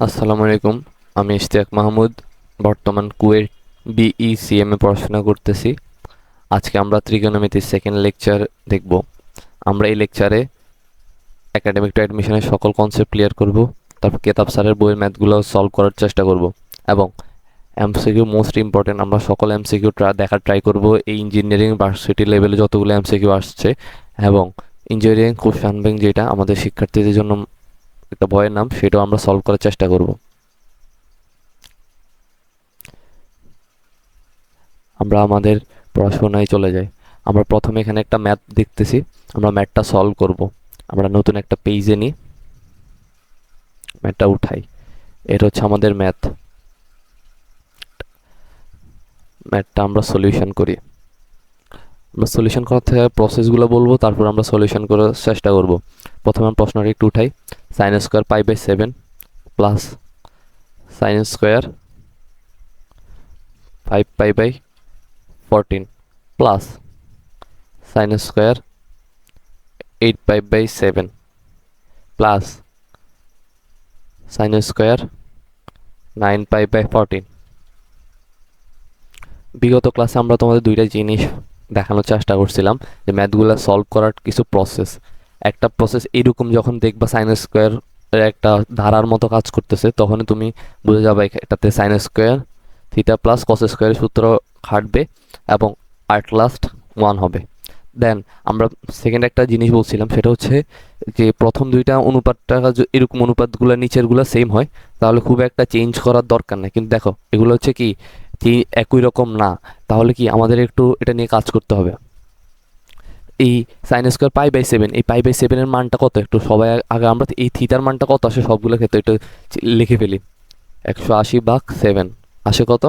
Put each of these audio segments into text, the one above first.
আসসালামু আলাইকুম। আমি ইশতিয়াক মাহমুদ। বর্তমান কুয়েট বিইসিএম এ পড়াশোনা করতেছি। আজকে আমরা ত্রিকোণমিতির সেকেন্ড লেকচার দেখব। আমরা এই লেকচারে একাডেমিক টু অ্যাডমিশনের সকল কনসেপ্ট ক্লিয়ার করব। তারপর কেতাব স্যারের বইয়ের ম্যাথগুলো সলভ করার চেষ্টা করব এবং এমসিকিউ মোস্ট ইম্পর্টেন্ট আমরা সকল এমসিকিউ দেখার ট্রাই করব। এই ইঞ্জিনিয়ারিং ভার্সিটি লেভেলে যতগুলো এমসিকিউ আসছে এবং ইঞ্জিনিয়ারিং কোশ্চেন ব্যাংক যেটা আমাদের শিক্ষার্থীদের জন্য একটা ভয়ের নাম, সেটাও আমরা সলভ করার চেষ্টা করব। আমরা আমাদের পড়াশোনায় চলে যাই। আমরা প্রথমে এখানে একটা ম্যাথ দেখতেছি, আমরা ম্যাথটা সলভ করব। আমরা নতুন একটা পেজে নিই, ম্যাথটা উঠাই। এটা হচ্ছে আমাদের ম্যাথ। ম্যাথটা আমরা সলিউশন করি। আমরা সলিউশন করার থেকে প্রসেসগুলো বলবো, তারপর আমরা সলিউশন করার চেষ্টা করব। প্রথমে আমরা প্রশ্নটা একটু উঠাই। Sine square pi by 7 plus sine square 5 pi by 14 plus sine square 8 pi by 7 plus sine square 9 pi by 14। বিগত ক্লাসে আমরা তোমাদের দুইটা জিনিস দেখানোর চেষ্টা করছিলাম, যে ম্যাথগুলো সলভ করার কিছু প্রসেস। একটা প্রসেস এরকম, যখন দেখবা সাইন স্কোয়ার একটা ধারার মতো কাজ করতেছে, তখন তুমি বুঝে যাবে এটাতে সাইন স্কোয়ার থিটা প্লাস কস স্কোয়ারের সূত্র খাটবে এবং আট লাস্ট 1 হবে। দেন আমরা সেকেন্ড একটা জিনিস বলছিলাম, সেটা হচ্ছে যে প্রথম দুইটা অনুপাতটা এরকম অনুপাতগুলো নিচেরগুলো সেম হয়, তাহলে খুব একটা চেঞ্জ করার দরকার নেই। কিন্তু দেখো এগুলো হচ্ছে কি একই রকম না, তাহলে কি আমাদের একটু এটা নিয়ে কাজ করতে হবে। এই সাইন স্কোয়ার পাই বাই 7, এই পাই বাই 7-এর মানটা কত, একটু সবাই আগে আমরা এই থিটার মানটা কত আসে সবগুলো ক্ষেত্রে একটু লিখে ফেলি। 180/7 আসে কত?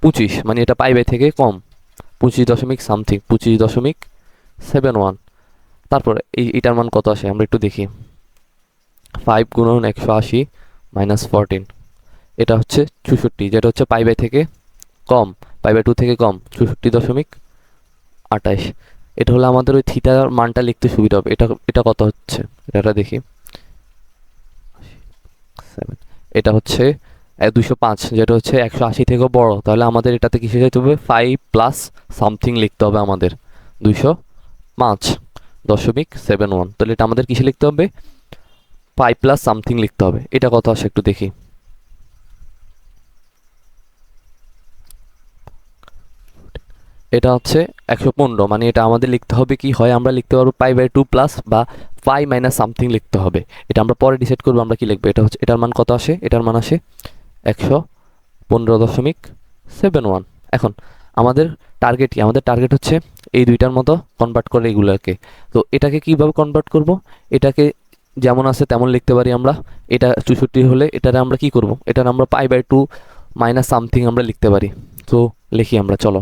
25, মানে এটা পাই বাই থেকে কম। 25 দশমিক সামথিং, 25.71। তারপরে এটার মান কত আসে আমরা একটু দেখি। 5 গুণন 180 মাইনাস 14, এটা হচ্ছে 64, যেটা হচ্ছে পাই বাই থেকে কম, পাই বাই 2 থেকে কম, 64.28। এটা হলো আমাদের ওই থিটার মানটা লিখতে সুবিধা হবে। এটা এটা কত হচ্ছে, এটা দেখি। এটা হচ্ছে 205, যেটা হচ্ছে 180 থেকেও বড়, তাহলে আমাদের এটাতে কিসে যেতে হবে? 5 প্লাস সামথিং লিখতে হবে আমাদের, 205.71। তাহলে এটা আমাদের কিসে লিখতে হবে? 5 প্লাস সামথিং লিখতে হবে। এটা কত আসে একটু দেখি। এটা হচ্ছে 115, মানে এটা আমাদের লিখতে হবে কি হয়, আমরা লিখতে পারবো পাই বাই 2 প্লাস বা পাই মাইনাস সামথিং লিখতে হবে। এটা আমরা পরে ডিসাইড করবো আমরা কি লিখবো। এটা হচ্ছে, এটার মান কত আসে? এটার মান আসে 115.71। এখন আমাদের টার্গেট কি? আমাদের টার্গেট হচ্ছে এই দুইটার মতো কনভার্ট করে এগুলোকে। তো এটাকে কিভাবে কনভার্ট করব? এটাকে যেমন আছে তেমন লিখতে পারি আমরা। এটা 64 হলে এটারে আমরা কি করব? এটার আমরা পাই বাই 2 মাইনাস সামথিং আমরা লিখতে পারি। তো লিখি আমরা, চলো।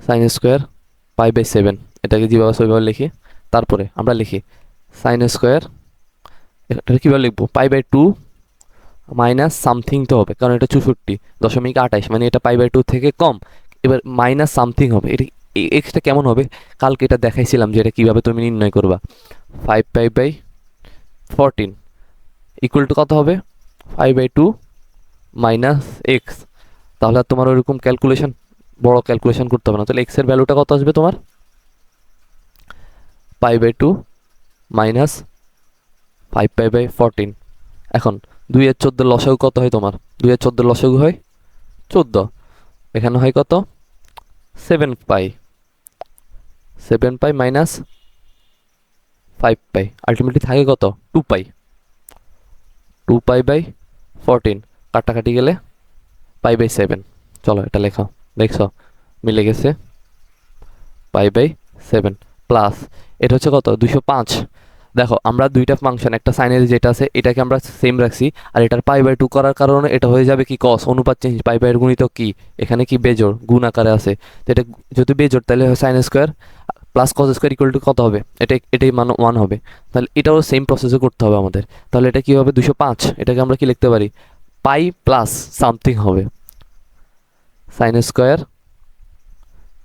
সাইন স্কোয়ার পাই বাই 7, এটাকে যেভাবে সেভাবে লিখি। তারপরে আমরা লিখি সাইন স্কোয়ার, এটা কীভাবে লিখবো? পাই বাই 2 মাইনাস সামথিং তো হবে, কারণ এটা 64.28, মানে এটা পাই বাই 2 থেকে কম। এবার মাইনাস সামথিং হবে, এটা এক্সটা কেমন হবে? কালকে এটা দেখাইছিলাম যে এটা কীভাবে তুমি নির্ণয় করবা। 5 পাই বাই 14 ইকুয়াল টু কত হবে? 5 বাই 2 মাইনাস এক্স। তাহলে আর তোমার ওইরকম ক্যালকুলেশন, বড় ক্যালকুলেশন করতে হবে না। তাহলে এক্সের ভ্যালুটা কত আসবে তোমার? Pi by 2 minus 5 pi by 14। এখন 2 এর 14 লসাগু কত হয় তোমার? 2 এর 14 লসাগু হয় 14, এখানে হয় কত? 7 পাই। 7 পাই মাইনাস 5 পাই, আলটিমেটলি থাকে কত? 2 পাই। 2 পাই বাই 14 কাটাকাটি গেলে পাই বাই 7। চলো এটা লেখো, দেখছো মিলে গেছে। পাই বাই 7 প্লাস এটা হচ্ছে কত? 205। দেখো আমরা দুইটা ফাংশন, একটা সাইনের যেটা আছে এটাকে আমরা সেম রাখছি, আর এটার পাই বাই 2 করার কারণে এটা হয়ে যাবে কি কস, অনুপাত চেঞ্জ। পাই বাই এর গুণিতক কি? এখানে কি বেজোড়, গুণ আকারে আছে। তো এটা যদি বেজোড় তাহলে sine square plus cos square equal to কত হবে? এটাই মান 1 হবে। তাহলে এটাও সেম প্রসেসে করতে হবে আমাদের। তাহলে এটা কি হবে? 205, এটাকে আমরা কি লিখতে পারি? পাই প্লাস সামথিং হবে, সাইন স্কোয়ার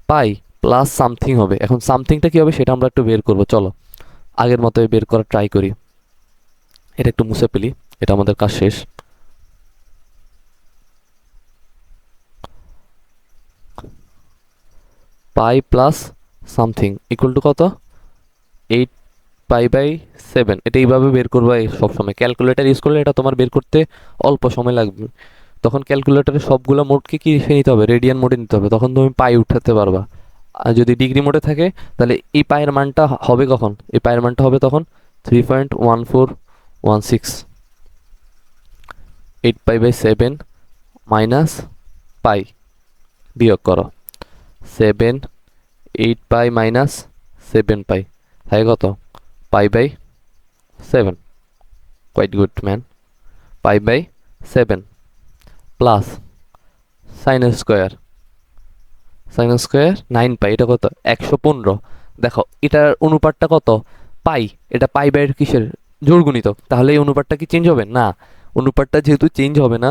পাই প্লাস সামথিং হবে। এখন সামথিংটা কি হবে সেটা আমরা একটু বের করবো, চলো আগের মতো বের করার ট্রাই করি। এটা একটু মুছে ফেলি, এটা আমাদের কাজ শেষ। পাই প্লাস সামথিং ইকুয়াল টু কত? 8 পাই/7। এটা এইভাবে বের করবা সবসময়। ক্যালকুলেটর ইউজ করলে এটা তোমার বের করতে অল্প সময় লাগবে। তখন ক্যালকুলেটরে সবগুলো মোডকে কি নিতে হবে? রেডিয়ান মোডে নিতে হবে, তখন তুমি পাই উঠাতে পারবা। আর যদি ডিগ্রি মোডে থাকে তাহলে এই পায়ের মানটা হবে কখন? এই পায়ের মানটা হবে তখন 3.1416। 8 পাই/7 মাইনাস পাই, বিয়োগ করো 7, 8 পাই মাইনাস 7 পাই, থাকে কত? পাই/7। Quite good man. পাই/7 প্লাস সাইন স্কোয়ার 9 পাই, এটা কত? 115। দেখো এটার অনুপাতটা কত? পাই। এটা পাই/, কিসের জোড় গুণিতক, তাহলে এই অনুপাতটা কি চেঞ্জ হবে? না। অনুপাতটা যেহেতু চেঞ্জ হবে না,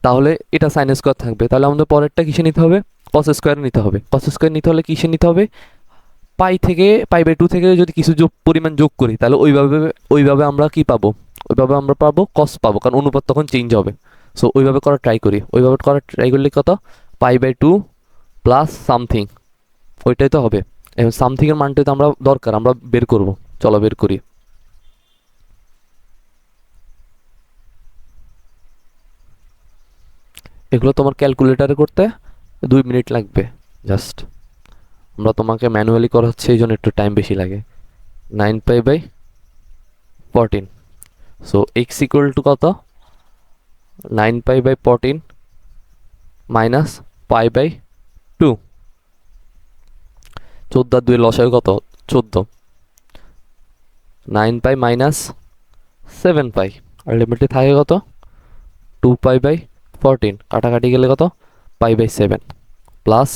তাহলে এটা সাইন স্কোয়ার থাকবে। তাহলে আমাদের পরেরটা কিসে নিতে হবে? কস স্কোয়ার নিতে হবে। কস স্কোয়ার নিতে হলে কিসে নিতে হবে? পাই থেকে পাই/2 থেকে যদি কিছু পরিমাণ যোগ করি, তাহলে ওইভাবে আমরা কি পাবো? ওইভাবে আমরা পাবো কস পাবো, কারণ অনুপাত তখন চেঞ্জ হবে। সো ওইভাবে করার ট্রাই করি। ওইভাবে করার ট্রাই করলে কত? পাই/2 প্লাস সামথিং, ওইটাই তো হবে। এখন সামথিং এর মানটাই তো আমরা দরকার, আমরা বের করব। চলো বের করি। এগুলো তোমার ক্যালকুলেটারে করতে 2 মিনিট লাগবে জাস্ট। আমরা তোমাকে ম্যানুয়ালি করা হচ্ছে, এই জন্য একটু টাইম বেশি লাগে। 9 পাই/14। সো এক্স ইকুয়াল টু কত? 9 পাই/14 মাইনাস পাই/2। 14 আর 2 লসাগু কত? 14। 9 পাই মাইনাস 7 পাই, আলটিমেটলি থাকে কত? 2 পাই/14। কাটাকাটি গেলে কত? পাই/7 প্লাস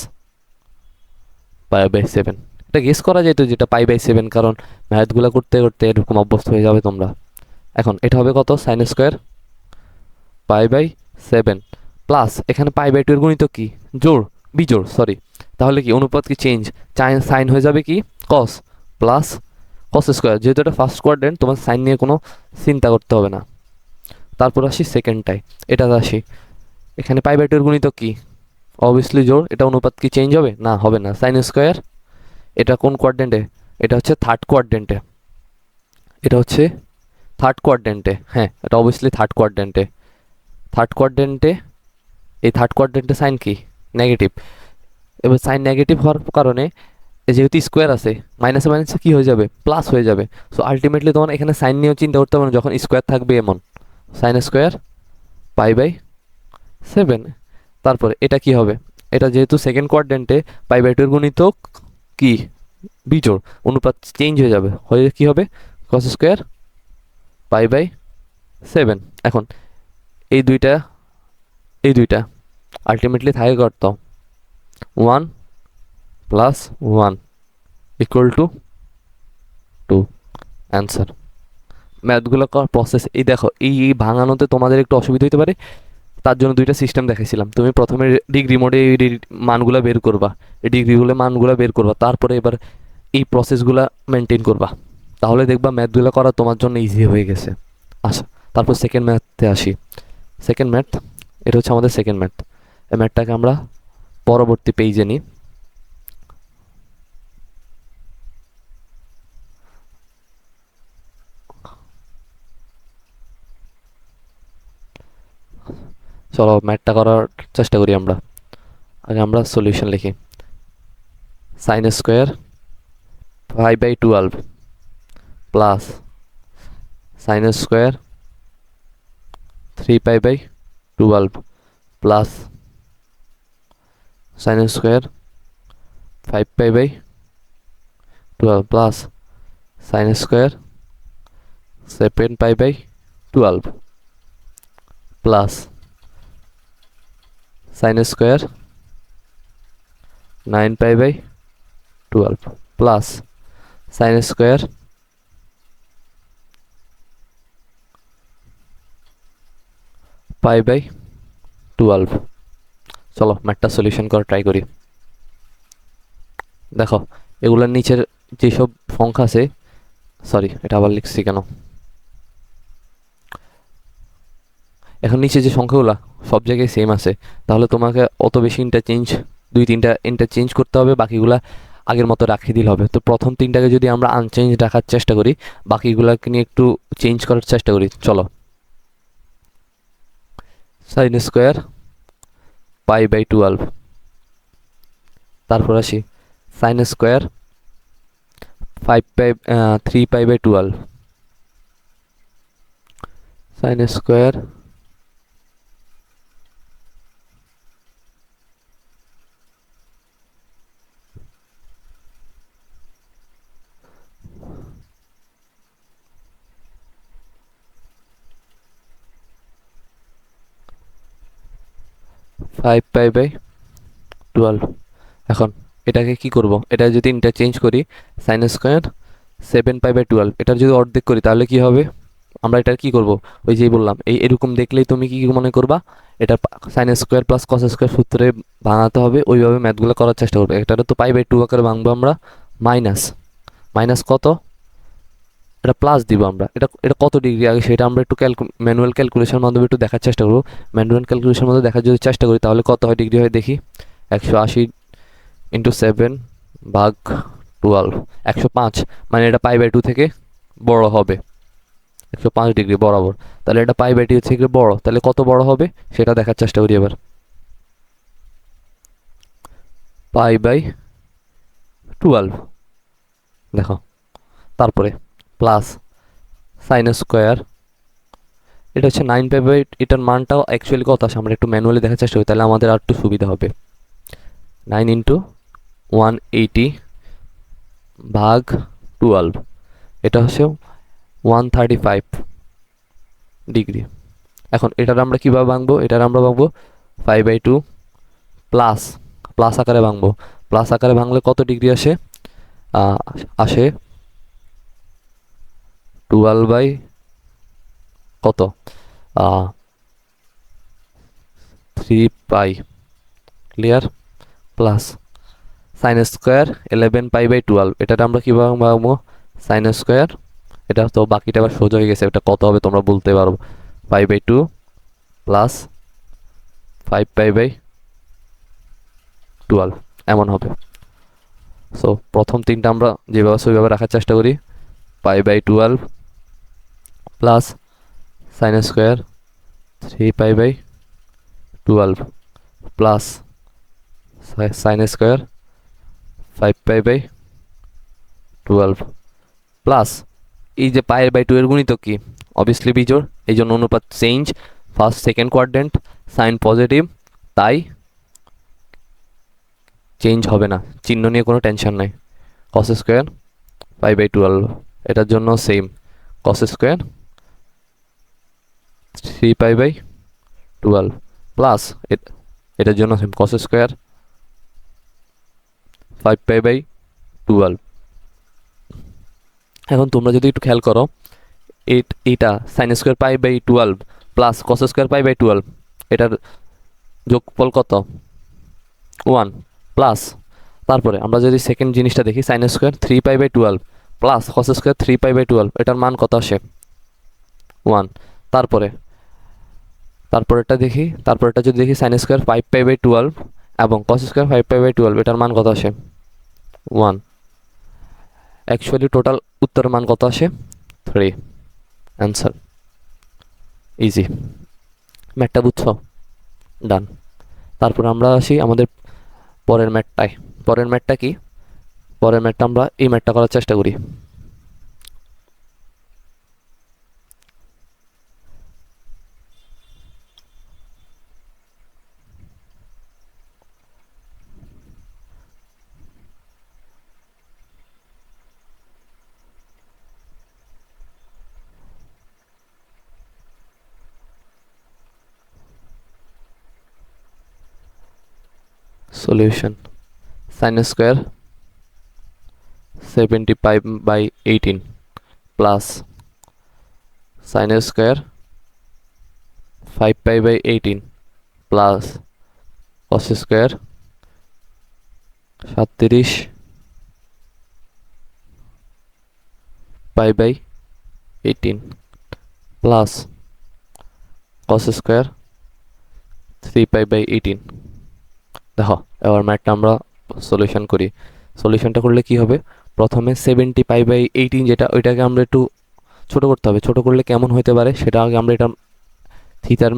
পাই/7। এটা গেস করা যেত যেটা পাই/7, কারণ ম্যাথগুলো করতে করতে এরকম অভ্যস্ত হয়ে যাবে তোমরা। এখন এটা হবে কত? সাইন স্কোয়ার পাই/7 প্লাস এখানে পাই/2 এর গণিত কি? জোড়, বিজোড়, সরি। তাহলে কি অনুপাত কি চেঞ্জ? সাইন হয়ে যাবে কি? কস প্লাস কস স্কোয়ার। যেহেতু এটা ফার্স্ট কোয়াড্রেন্ট, তোমার সাইন নিয়ে কোনো চিন্তা করতে হবে না। তারপর আসি সেকেন্ডটায়, এটাতে আসি। এখানে পাই/2 এর গণিত কি? অবভিয়াসলি জোড়। এটা অনুপাত কি চেঞ্জ হবে? না, হবে না। সাইন স্কোয়ার, এটা কোন কোয়াড্রেন্টে? এটা হচ্ছে থার্ড কোয়াড্রেন্টে। এটা হচ্ছে থার্ড কোয়াড্রেন্টে, হ্যাঁ, এটা অবভিয়াসলি থার্ড কোয়াড্রেন্টে। থার্ড কোয়াড্রেন্টে, এই থার্ড কোয়াড্রেন্টে সাইন কি? নেগেটিভ। এবার সাইন নেগেটিভ হওয়ার কারণে যেহেতু স্কোয়ার আছে, মাইনাসে মাইনাসে কি হয়ে যাবে? প্লাস হয়ে যাবে। সো আলটিমেটলি তোমার এখানে সাইন নিয়েও চিন্তা করতে হবে না যখন স্কোয়ার থাকবে এমন। সাইন স্কোয়ার পাই/7। তারপরে এটা কি হবে? এটা যেহেতু সেকেন্ড কোয়াড্রেন্টে, পাই/2 এর গুণিতক কি? বিজোড়। অনুপাত চেঞ্জ হয়ে যাবে, হয়ে কি হবে? কস স্কোয়ার পাই/7। এখন এই দুইটা আলটিমেটলি থাকে কত? 1 প্লাস 1 ইকুয়াল টু 2। অ্যান্সার। ম্যাথগুলো প্রসেস, এই দেখো এই ভাঙানোতে তোমাদের একটু অসুবিধা হতে পারে, তার জন্য দুইটা সিস্টেম দেখাইছিলাম। তুমি প্রথমে ডিগ্রি মোডে এই মানগুলো বের করবা, এই ডিগ্রিগুলো মানগুলো বের করবা, তারপরে এবার এই প্রসেসগুলো মেনটেন করবা। তাহলে দেখবা ম্যাথগুলো করা তোমার জন্য ইজি হয়ে গেছে। আচ্ছা, তারপর সেকেন্ড ম্যাথে আসি। সেকেন্ড ম্যাথ, এটা হচ্ছে আমাদের সেকেন্ড ম্যাথ। এই ম্যাথটাকে আমরা পরবর্তী পেজে নিই। চলো ম্যাথটা করার চেষ্টা করি আমরা। আগে আমরা সলিউশন লিখি। Sine square 5/12 plus sine square 3π/12 plus sine square 5π/12 plus sine square 7π/12 plus sine square 9π/12 plus sine square π/12। চলো ম্যাথটা সলিউশন করে ট্রাই করি। দেখো এগুলোর নিচের যেসব সংখ্যা আছে, সরি এটা আবার লিখছি কেন? এখন নিচে যে সংখ্যাগুলো সব জায়গায় সেম আছে, তাহলে তোমাকে অত বেশি ইন্টারচেঞ্জ, 2-3টা ইন্টারচেঞ্জ করতে হবে, বাকিগুলা আগের মতো রাখিয়ে দিলে হবে। তো প্রথম 3টাকে যদি আমরা আনচেঞ্জ রাখার চেষ্টা করি, বাকিগুলোকে নিয়ে একটু চেঞ্জ করার চেষ্টা করি। চলো, সাইন স্কোয়ার π/12, তারপর আসি সাইন স্কোয়ার 3π/12, সাইন স্কোয়ার 5π/12। এখন এটাকে কি করব, এটা যদি ইন্টারচেঞ্জ করি, সাইন স্কোয়ার 7π/12, এটার যদি অর্ধেক করি তাহলে কি হবে? আমরা এটা কি করব, ওই যেই বললাম, এরকম দেখলেই তুমি কি মনে করবা, এটা sine square plus cos square সূত্রে ভাঙাতে হবে, ওইভাবে ম্যাথগুলো করার চেষ্টা করবে। এটা তো π/2 আকারে ভাঙবো আমরা, মাইনাস মাইনাস কত, এটা প্লাস দিব আমরা। এটা এটা কত ডিগ্রি আগে সেটা আমরা একটু ম্যানুয়াল ক্যালকুলেশন মাধ্যমে একটু দেখার চেষ্টা করবো। ম্যানুয়াল ক্যালকুলেশন মাধ্যমে দেখার যদি চেষ্টা করি তাহলে কত হয় ডিগ্রি হয় দেখি। 180 × 7/12, 105, মানে এটা π/2 থেকে বড় হবে, 105 ডিগ্রি বরাবর। তাহলে এটা π/2 থেকে বড়, তাহলে কত বড় হবে সেটা দেখার চেষ্টা করি এবার। π/12 দেখো, তারপরে প্লাস সাইন স্কোয়ার, এটা হচ্ছে 9π/, এটার মানটাও অ্যাকচুয়ালি কত আসে আমরা একটু ম্যানুয়ালি দেখার চেষ্টা করি, তাহলে আমাদের আর একটু সুবিধা হবে। 9 × 180/12, এটা হচ্ছে 135 ডিগ্রি। এখন এটার আমরা কীভাবে ভাঙবো, এটার আমরা ভাঙবো 5/2 প্লাস, প্লাস আকারে ভাঙবো। প্লাস আকারে ভাঙলে কত ডিগ্রি আসে, আসে 12 কত 3π, ক্লিয়ার, প্লাস সাইন স্কোয়ার 11π/12, এটাতে আমরা কীভাবে ভাঙবো, সাইন স্কোয়ার, এটা তো বাকিটা আবার সোজা হয়ে গেছে, এটা কত হবে তোমরা বলতে পারবো, 5/2 প্লাস 5π/12 এমন হবে। সো প্রথম 3টা আমরা যেভাবে সেভাবে রাখার চেষ্টা করি, π/12 plus sine square 3π/12 plus sine square 5π/12 plus এই যে π/2 এর গুণিতক কি, অবভিয়াসলি বিজোড়, এই জন্য অনুপাত change, first second quadrant, sine positive, তাই চেঞ্জ হবে না, চিহ্ন নিয়ে কোনো টেনশন নাই। কস স্কোয়ার 5/12, এটার জন্য সেম, কস স্কোয়ার 3π/12 প্লাস এটার জন্য সেম, কস স্কোয়ার 5π/12। এখন তোমরা যদি একটু খেয়াল করো, এইটা sine square π/12 plus cos square π/12, এটার যোগফল কত, 1 প্লাস, তারপরে আমরা যদি সেকেন্ড জিনিসটা দেখি, sine square 3π/12 plus cos square 3π/12, এটার মান কত আসে, 1। তারপরেরটা দেখি, তারপরেরটা যদি দেখি, সাইন স্কোয়ার 5π/12 এবং কস স্কোয়ার 5π/12, এটার মান কত আসে, 1। অ্যাকচুয়ালি টোটাল উত্তরের মান কত আসে, 3। অ্যান্সার ইজি, ম্যাথটা বুঝছো, ডান। তারপর আমরা আসি আমাদের পরের ম্যাথটায়। পরের ম্যাথটা কি, পরের ম্যাথটা আমরা এই ম্যাথটা করার চেষ্টা করি। Solution, sine square 75/18 plus sine square 5π/18 plus cos square 37π/18 plus cos square 3π/18। দেখো এবার ম্যাথটা আমরা সলিউশন করি। সলিউশনটা করলে কি হবে, প্রথমে 70π/18 যেটা ওইটাকে আমরা একটু ছোট করতে হবে। ছোট করলে কেমন হতে পারে সেটা আগে আমরা এটা থিতার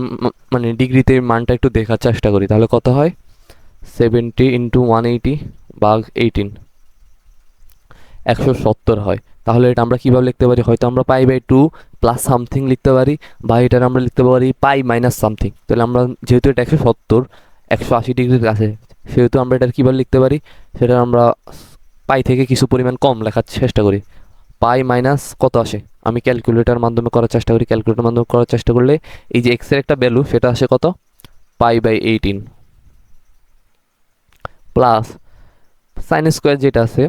মানে ডিগ্রিতে মানটা একটু দেখার চেষ্টা করি। তাহলে কত হয়, 70 × 180/18, 170 হয়। তাহলে এটা আমরা কীভাবে লিখতে পারি, হয়তো আমরা π/2 প্লাস সামথিং লিখতে পারি, বা এটার আমরা লিখতে পারি পাই মাইনাস সামথিং। তাহলে আমরা যেহেতু এটা 170 180 ডিগ্রির কাছে, সেহেতু আমরা এটা কীভাবে লিখতে পারি, সেটা আমরা পাই থেকে কিছু পরিমাণ কম লেখার চেষ্টা করি। পাই মাইনাস কত আসে, আমি ক্যালকুলেটার মাধ্যমে করার চেষ্টা করি। ক্যালকুলেটার মাধ্যমে করার চেষ্টা করলে এই যে এক্সের একটা ভ্যালু সেটা আসে কত, π/18 প্লাস সাইন স্কোয়ার যেটা আছে।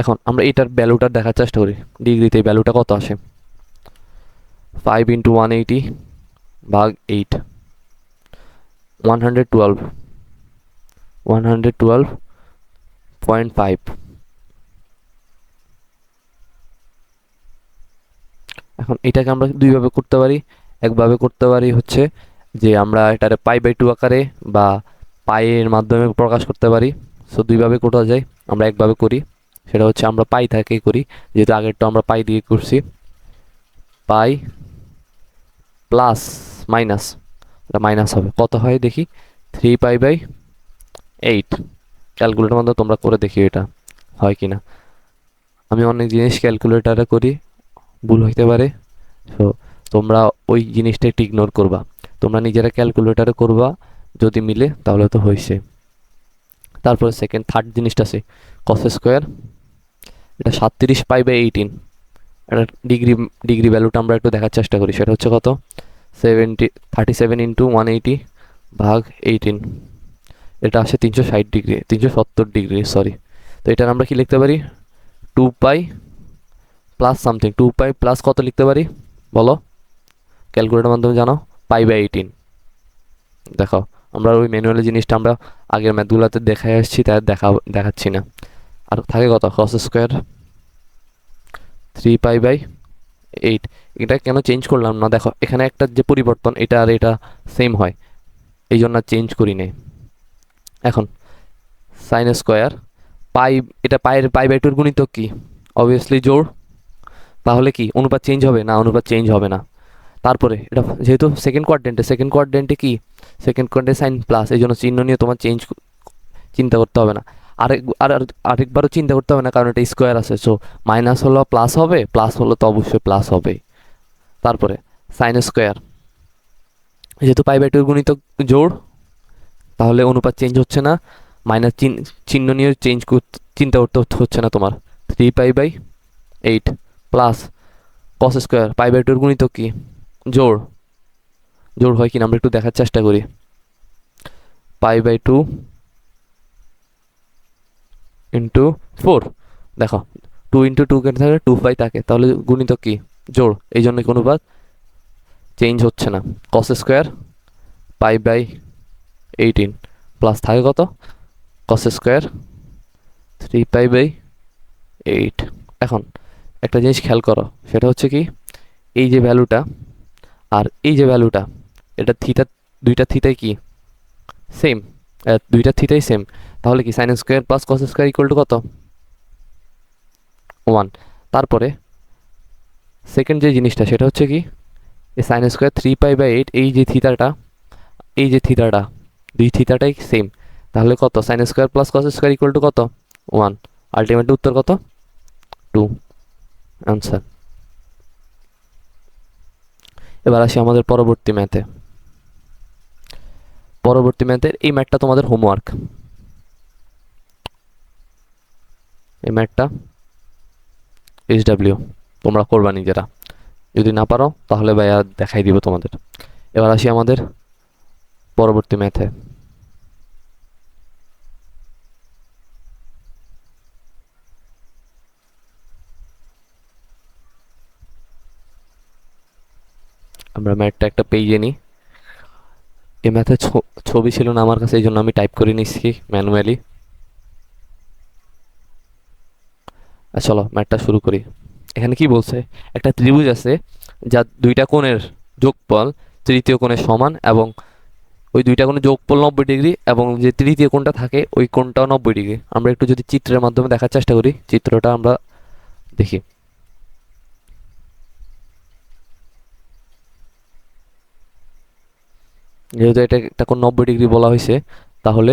এখন আমরা এটার ভ্যালুটা দেখার চেষ্টা করি, ডিগ্রিতে এই ভ্যালুটা কত আসে, 5 × 180/8, 112.5। এখন এটাকে আমরা দুইভাবে করতে পারি। একভাবে করতে পারি হচ্ছে যে আমরা এটারে π/2 আকারে বা পাইয়ের মাধ্যমে প্রকাশ করতে পারি। সো দুইভাবে করা যায়। আমরা একভাবে করি, সেটা হচ্ছে আমরা পাই থেকে করি, যেহেতু আগেরটা আমরা পাই দিয়ে করছি। পাই প্লাস মাইনাস, এটা মাইনাস হবে, কত হয় দেখি, 3π/8। ক্যালকুলেটার মাধ্যমে তোমরা করে দেখি এটা হয় কি না। আমি অনেক জিনিস ক্যালকুলেটারে করি, ভুল হইতে পারে। সো তোমরা ওই জিনিসটা একটু ইগনোর করবা, তোমরা নিজেরা ক্যালকুলেটারে করবা, যদি মিলে তাহলে তো হয়েছে। তারপরে থার্ড জিনিসটা আছে কস স্কোয়ার, এটা 37π/18। এটা ডিগ্রি ভ্যালুটা আমরা একটু দেখার চেষ্টা করি, সেটা হচ্ছে কত, 37 × 180/18, এটা আসে 360 ডিগ্রি, 370 ডিগ্রি সরি। তো এটার আমরা কি লিখতে পারি, 2π প্লাস সামথিং, 2π প্লাস কত লিখতে পারি বলো, ক্যালকুলেটার মাধ্যমে জানো, π/18। দেখো আমরা ওই ম্যানুয়ালি জিনিসটা আমরা আগের ম্যাথগুলোতে দেখাই আসছি, তাই দেখাচ্ছি না। আর থাকে কত, কস স্কোয়ার 3π/8। এটা কেন চেঞ্জ করলাম না, দেখো এখানে একটা যে পরিবর্তন, এটা আর এটা সেম হয়, এই জন্য চেঞ্জ করি নাই। এখন সাইন স্কোয়ার পাই, এটা π/2 গুণিতক কি, অবভিয়াসলি জোড়। তাহলে কি অনুপাত চেঞ্জ হবে না, অনুপাত চেঞ্জ হবে না। তারপরে এটা যেহেতু সেকেন্ড কোয়াড্রেন্টে কি, সেকেন্ড কোয়াড্রেন্টে সাইন প্লাস, এই জন্য চিহ্ন নিয়ে তোমার চিন্তা করতে হবে না। আরেকবারও চিন্তা করতে হবে না, কারণ এটা স্কোয়ার আছে। সো মাইনাস হলো প্লাস হবে, প্লাস হলো তো অবশ্যই প্লাস হবে। তারপরে সাইন স্কোয়ার, যেহেতু π/2 গুণিতক জোড়, তাহলে অনুপাত চেঞ্জ হচ্ছে না, মাইনাস চিহ্ন নিয়ে চিন্তা করতে হচ্ছে না তোমার। 3π/8 প্লাস কস স্কোয়ার, π/2 গুণিতক কি, জোড়। জোড় হয় কিনা আমরা একটু দেখার চেষ্টা করি, π/2 × 4। দেখো 2 × 2 কেটে থাকে, 2π থাকে, তাহলে গুণিতক কি, জোড়, এই জন্য অনুপাত চেঞ্জ হচ্ছে না। কস স্কোয়ার π/18 প্লাস থাকে কত, কস স্কোয়ার 3π/8। এখন একটা জিনিস খেয়াল করো, সেটা হচ্ছে কি, এই যে ভ্যালুটা আর এই যে ভ্যালুটা, এটা দুইটা থিতাই কি সেম, দুইটা থিতাই সেম। তাহলে কি sine square plus cos square equal to কত, 1। তারপরে সেকেন্ড যে জিনিসটা, সেটা হচ্ছে কি, এই সাইন স্কোয়ার 3π/8, এই যে থিতাটা দুই থিতাটাই সেম। তাহলে কত, sine square plus cos square equal to কত, 1। আলটিমেটলি উত্তর কত, 2 আনসার। এবার আসি আমাদের পরবর্তী ম্যাথের এই ম্যাথটা তোমাদের হোমওয়ার্ক। এই ম্যাথটা SW তোমরা করবা নিজেরা, যদি না পারো তাহলে ভাইয়া দেখাই দিব তোমাদের। এবার আসি আমাদের পরবর্তী ম্যাথে। আমরা ম্যাথটা একটা পেজে নিই। এই ম্যাথে ছবি ছিল না আমার কাছে, এই জন্য আমি টাইপ করে নিচ্ছি ম্যানুয়ালি। চলো ম্যাথটা শুরু করি। এখানে কি বলছে, একটা ত্রিভুজ আছে যার দুইটা কোণের যোগফল তৃতীয় কোণের সমান, এবং ওই দুইটা কোণের যোগফল 90 ডিগ্রি, এবং যে তৃতীয় কোণটা থাকে ওই কোণটাও 90 ডিগ্রি। আমরা একটু যদি চিত্রের মাধ্যমে দেখার চেষ্টা করি, চিত্রটা আমরা দেখি। যেহেতু এটা একটা কোণ 90 ডিগ্রি বলা হয়েছে, তাহলে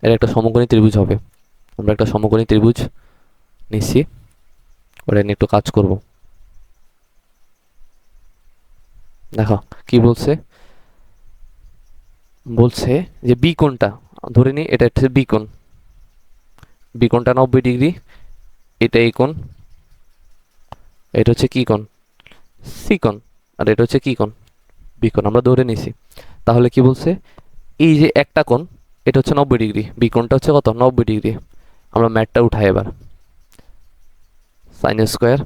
এটা একটা সমকোণী ত্রিভুজ হবে। আমরা একটা সমকোণী ত্রিভুজ নিচ্ছি, ওটা নিয়ে একটু কাজ করব। দেখো কি বলছে, বলছে যে বি কোণটা, ধরে নিই এটা হচ্ছে বি কোণ, বি কোণটা 90 ডিগ্রি, এটা এই কোণ, এটা হচ্ছে কি কোণ, সি কোণ, আর এটা হচ্ছে কি কোণ, বি কোণ, আমরা ধরে নিছি। তাহলে কি বলছে, এই যে একটা কোণ এটা হচ্ছে 90 ডিগ্রি, বি কোণটা হচ্ছে কত, 90 ডিগ্রি। আমরা ম্যাথটা উঠাই এবার, sine square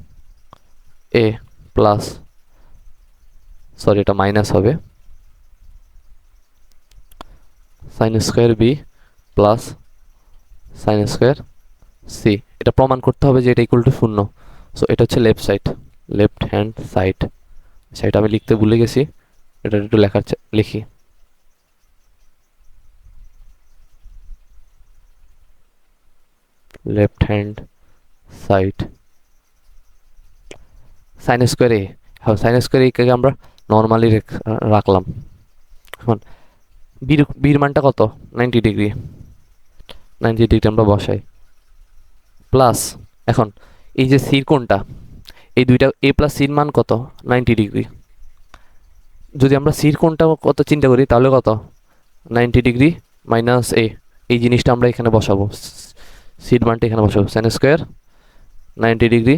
A plus, sorry এটা মাইনাস হবে, sine square B plus sine square C. এটা প্রমাণ করতে হবে যে এটা ইকুয়াল টু 0। সো এটা হচ্ছে left side, left hand side. সেটা আমি লিখতে ভুলে গেছি, এটা একটু লিখি। Left hand side sine square A, হ্যাঁ সাইন স্কোয়ার একে আমরা নর্মালি রাখলাম। এখন বির মানটা কত, 90 ডিগ্রি, 90 ডিগ্রি আমরা বসাই, প্লাস এখন এই যে সির কোণটা, এই দুইটা এ প্লাস সির মান কত, 90 ডিগ্রি। যদি আমরা সির কোণটা কত চিন্তা করি, তাহলে কত, 90 ডিগ্রি মাইনাস এ, এই জিনিসটা আমরা এখানে বসাবো, সির মানটা এখানে বসাবো, sine square 90 degree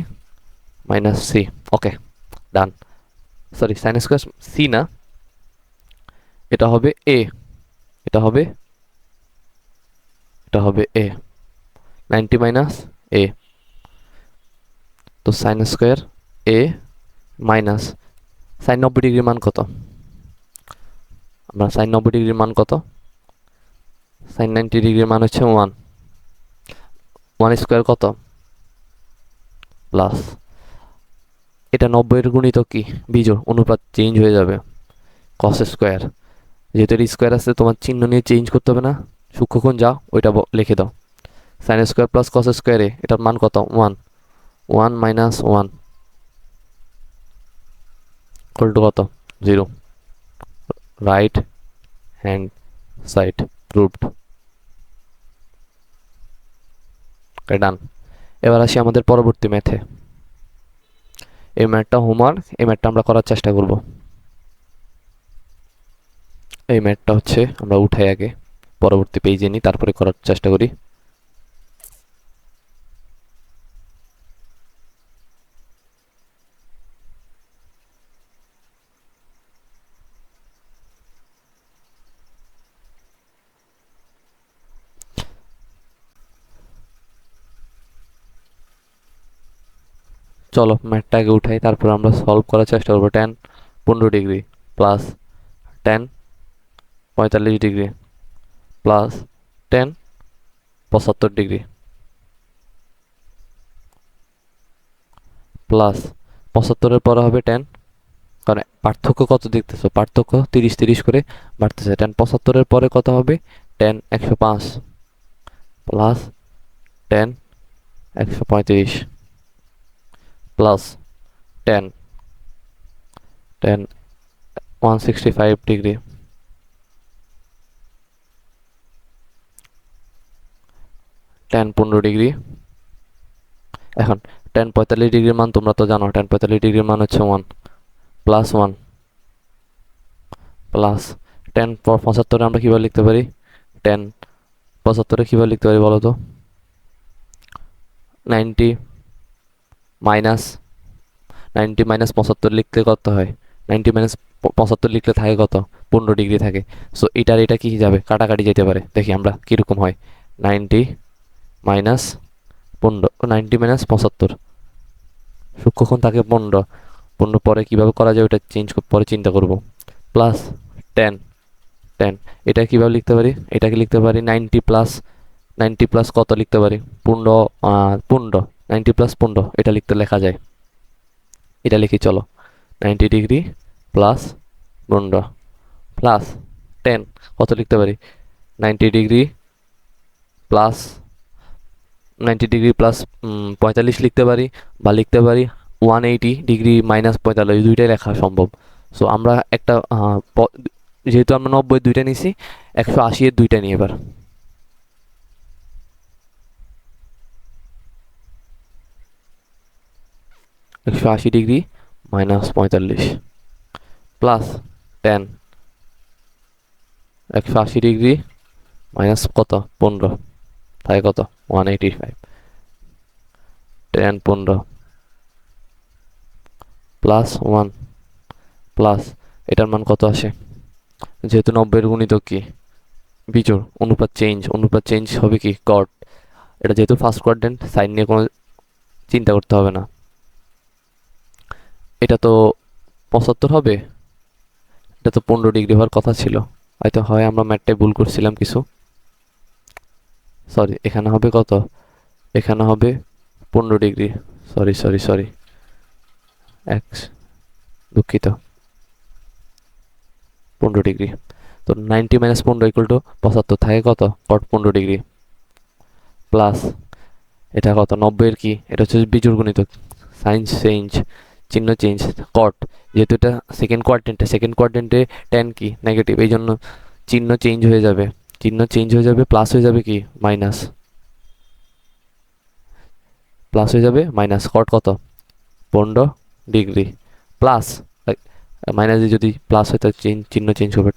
minus C. Okay done, sorry sine square C না, এটা হবে এ, এটা হবে, এটা হবে এ, 90 মাইনাস এ। তো সাইন স্কোয়ার এ মাইনাস সাইন 90 ডিগ্রির মান কত, আমরা সাইন 90 ডিগ্রির মান কত, সাইন 90 ডিগ্রির মান হচ্ছে 1, 1 স্কোয়ার কত, প্লাস এটা 90-এর গুণিতক কি, বিজোড়, অনুপাত চেঞ্জ হয়ে যাবে, কস স্কোয়ার, যেহেতু এর স্কোয়ার আছে তোমার চিহ্ন নিয়ে চেঞ্জ করতে হবে না, সূক্ষ্মকোণ যা ওইটা লিখে দাও, সাইন স্কোয়ার প্লাস কস স্কোয়ারে এটার মান কত, 1, 1 মাইনাস 1 ইকুয়াল টু কত, 0। Right hand side proved. Done. এবার আসি আমাদের পরবর্তী ম্যাথে। এই ম্যাথটা হোমওয়ার্ক, এই ম্যাথটা আমরা করার চেষ্টা করব। এই ম্যাথটা হচ্ছে আমরা উঠাই আগে, পরবর্তী পেজে নিই, তারপরে করার চেষ্টা করি। চলো ম্যাথটা আগে উঠাই, তারপর আমরা সলভ করার চেষ্টা করবো। 10 15 degree plus 10 45 degree plus 10 75 degree plus 75-এর পরে হবে 10, কারণ পার্থক্য কত দেখতেছো, পার্থক্য 30 30 করে বাড়তেছে। 10 75-এর পরে কত হবে, 10 105 প্লাস 10 135 প্লাস 10 10 165 ডিগ্রি 10 15 ডিগ্রি। এখন 10 45 ডিগ্রির মান তোমরা তো জানো, 10 45 ডিগ্রির মান হচ্ছে 1 প্লাস 1 প্লাস 10 75-এ আমরা কীভাবে লিখতে পারি, 10 75-এ কীভাবে লিখতে পারি বলো তো, 90 মাইনাস 90 মাইনাস 75 লিখতে কত হয়, 90 মাইনাস 75 লিখলে থাকে কত, 15 ডিগ্রি থাকে। সো এটার এটা কি যাবে, কাটাকাটি যেতে পারে, দেখি আমরা কীরকম হয়। 90 মাইনাস 15, 90 মাইনাস 75, সূক্ষ্মকোণ থাকে 15, 15 পরে কীভাবে করা যায় ওটা পরে চিন্তা করব। প্লাস 10 10, এটা কীভাবে লিখতে পারি, এটাকে লিখতে পারি 90 প্লাস, 90 প্লাস কত লিখতে পারি, 15 15, 90 প্লাস 15, এটা লেখা যায়। এটা লিখি চলো, 90 ডিগ্রি প্লাস 15 প্লাস 10 কত লিখতে পারি 90 ডিগ্রি প্লাস 90 ডিগ্রি প্লাস 45 লিখতে পারি, বা লিখতে পারি 180 ডিগ্রি মাইনাস 45, দুইটাই লেখা সম্ভব। সো আমরা একটা যেহেতু আমরা 90 দুইটা নিছি, 180 এর দুইটা নিই এবার। একশো আশি degree minus 45 plus 10 180 degree minus কত 15, তাই কত 185, 10 15 প্লাস 1 প্লাস এটার মান কত আসে, যেহেতু 90 এর গুণিতক কি বিজোড়, অনুপাত চেঞ্জ হবে কি কট। এটা যেহেতু ফার্স্ট কোয়াড্রেন্ট, সাইন নিয়ে কোনো চিন্তা করতে হবে না। এটা তো 75 হবে, এটা তো 15 ডিগ্রি হওয়ার কথা ছিল, হয়তো হয় আমরা ম্যাথটাই ভুল করছিলাম কিছু। সরি, এখানে হবে কত, এখানে হবে 15 ডিগ্রি, সরি সরি সরি এক দুঃখিত, 15 ডিগ্রি। তো 90 মাইনাস 15 ইকুয়াল টু 75, থাকে কত কট 15 ডিগ্রি প্লাস এটা কত 90 এর কি, এটা হচ্ছে বিজোড় গুণিতক, সাইন চেঞ্জ, চিহ্ন চেঞ্জ, কট, যেহেতু এটা সেকেন্ড কোয়াড্রেন্টে tan কি নেগেটিভ, এই জন্য চিহ্ন চেঞ্জ হয়ে যাবে, প্লাস হয়ে যাবে কি মাইনাস, মাইনাস কট কত 15 ডিগ্রি প্লাস মাইনাস দিয়ে যদি প্লাস হয় তাহলে চিহ্ন চেঞ্জ হবে,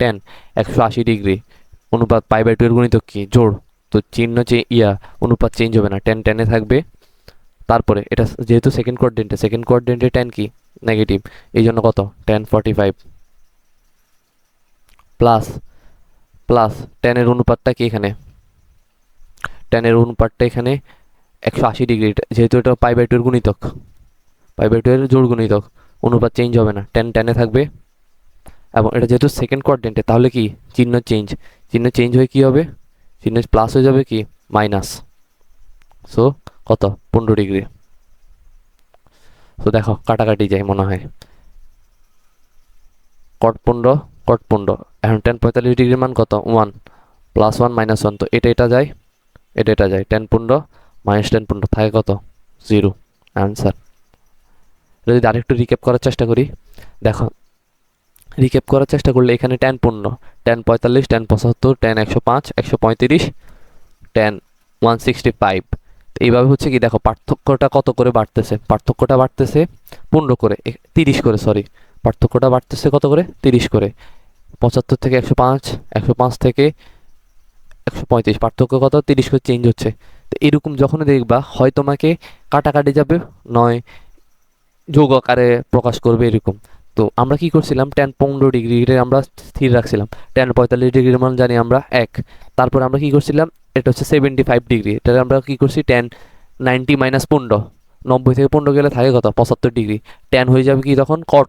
180 ডিগ্রি অনুপাত π/2 এর গুণিতক কি জোড়, তো চিহ্ন অনুপাত চেঞ্জ হবে না, 10 থাকবে। তারপরে এটা যেহেতু সেকেন্ড কোয়াড্রেন্টে tan কি নেগেটিভ, এই জন্য কত tan 45 প্লাস প্লাস tan এর অনুপাতটা কি এখানে, এখানে 180 ডিগ্রি, যেহেতু এটা π/2 এর গুণিতক, এর জোড় গুণিতক, অনুপাত চেঞ্জ হবে না, tan থাকবে। এবং এটা যেহেতু সেকেন্ড কোয়াড্রেন্টে, তাহলে কি চিহ্ন চেঞ্জ হয়ে কি হবে, চিহ্ন প্লাস হয়ে যাবে কি মাইনাস, সো কত 15 ডিগ্রি। তো দেখো কাটাকাটি যায় মনে হয়, কট 15 এখন tan 45 ডিগ্রির মান কত 1 প্লাস 1 মাইনাস 1, তো এটা যায়, এটা যায়, tan 15 মাইনাস tan 15 থাকে কত 0, অ্যান্সার। যদি আরেকটু রিক্যাপ করার চেষ্টা করি, দেখো রিক্যাপ করার চেষ্টা করলে এখানে tan 15, tan 45, tan 75, tan 105, 135, tan 165, এইভাবে হচ্ছে কি দেখো পার্থক্যটা কত করে বাড়তেছে, 15 করে 30 করে, সরি পার্থক্যটা বাড়তেছে কত করে 30 করে, 75 থেকে 105, 105 থেকে 135, পার্থক্য কত 30 করে চেঞ্জ হচ্ছে। তো এরকম যখন দেখবা হয় তোমাকে কাটাকাটি যাবে, নয় যোগ আকারে প্রকাশ করবে এরকম। তো আমরা কি করছিলাম, tan 15 ডিগ্রি এটা আমরা স্থির রাখছিলাম, tan 45 ডিগ্রির মান জানি আমরা 1, তারপর আমরা কি করছিলাম, এটা হচ্ছে 75 ডিগ্রি, এটা আমরা কি করছি tan 90 মাইনাস 15, 90 থেকে 15 গেলে থাকে কত 75 ডিগ্রি, tan হয়ে যাবে কি তখন কট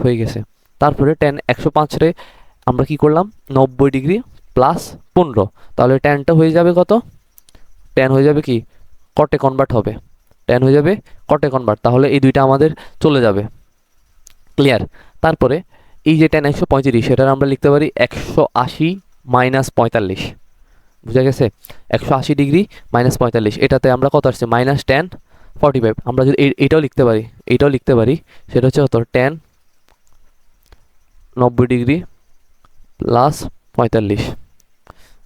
হয়ে গেছে, তারপরে tan 105 রে আমরা কি করলাম 90 ডিগ্রি প্লাস 15, তাহলে ট্যানটা হয়ে যাবে কত, tan হয়ে যাবে কি কটে কনভার্ট হবে, তাহলে এই দুইটা আমাদের চলে যাবে, ক্লিয়ার। তারপরে এই যে tan 135 সেটা আমরা লিখতে পারি 180 মাইনাস 45, বুঝা গেছে, 180 ডিগ্রি মাইনাস 45, এটাতে আমরা কত আসছে মাইনাস tan 45, আমরা যদি এইটাও লিখতে পারি, সেটা হচ্ছে কত tan 90 ডিগ্রি প্লাস 45।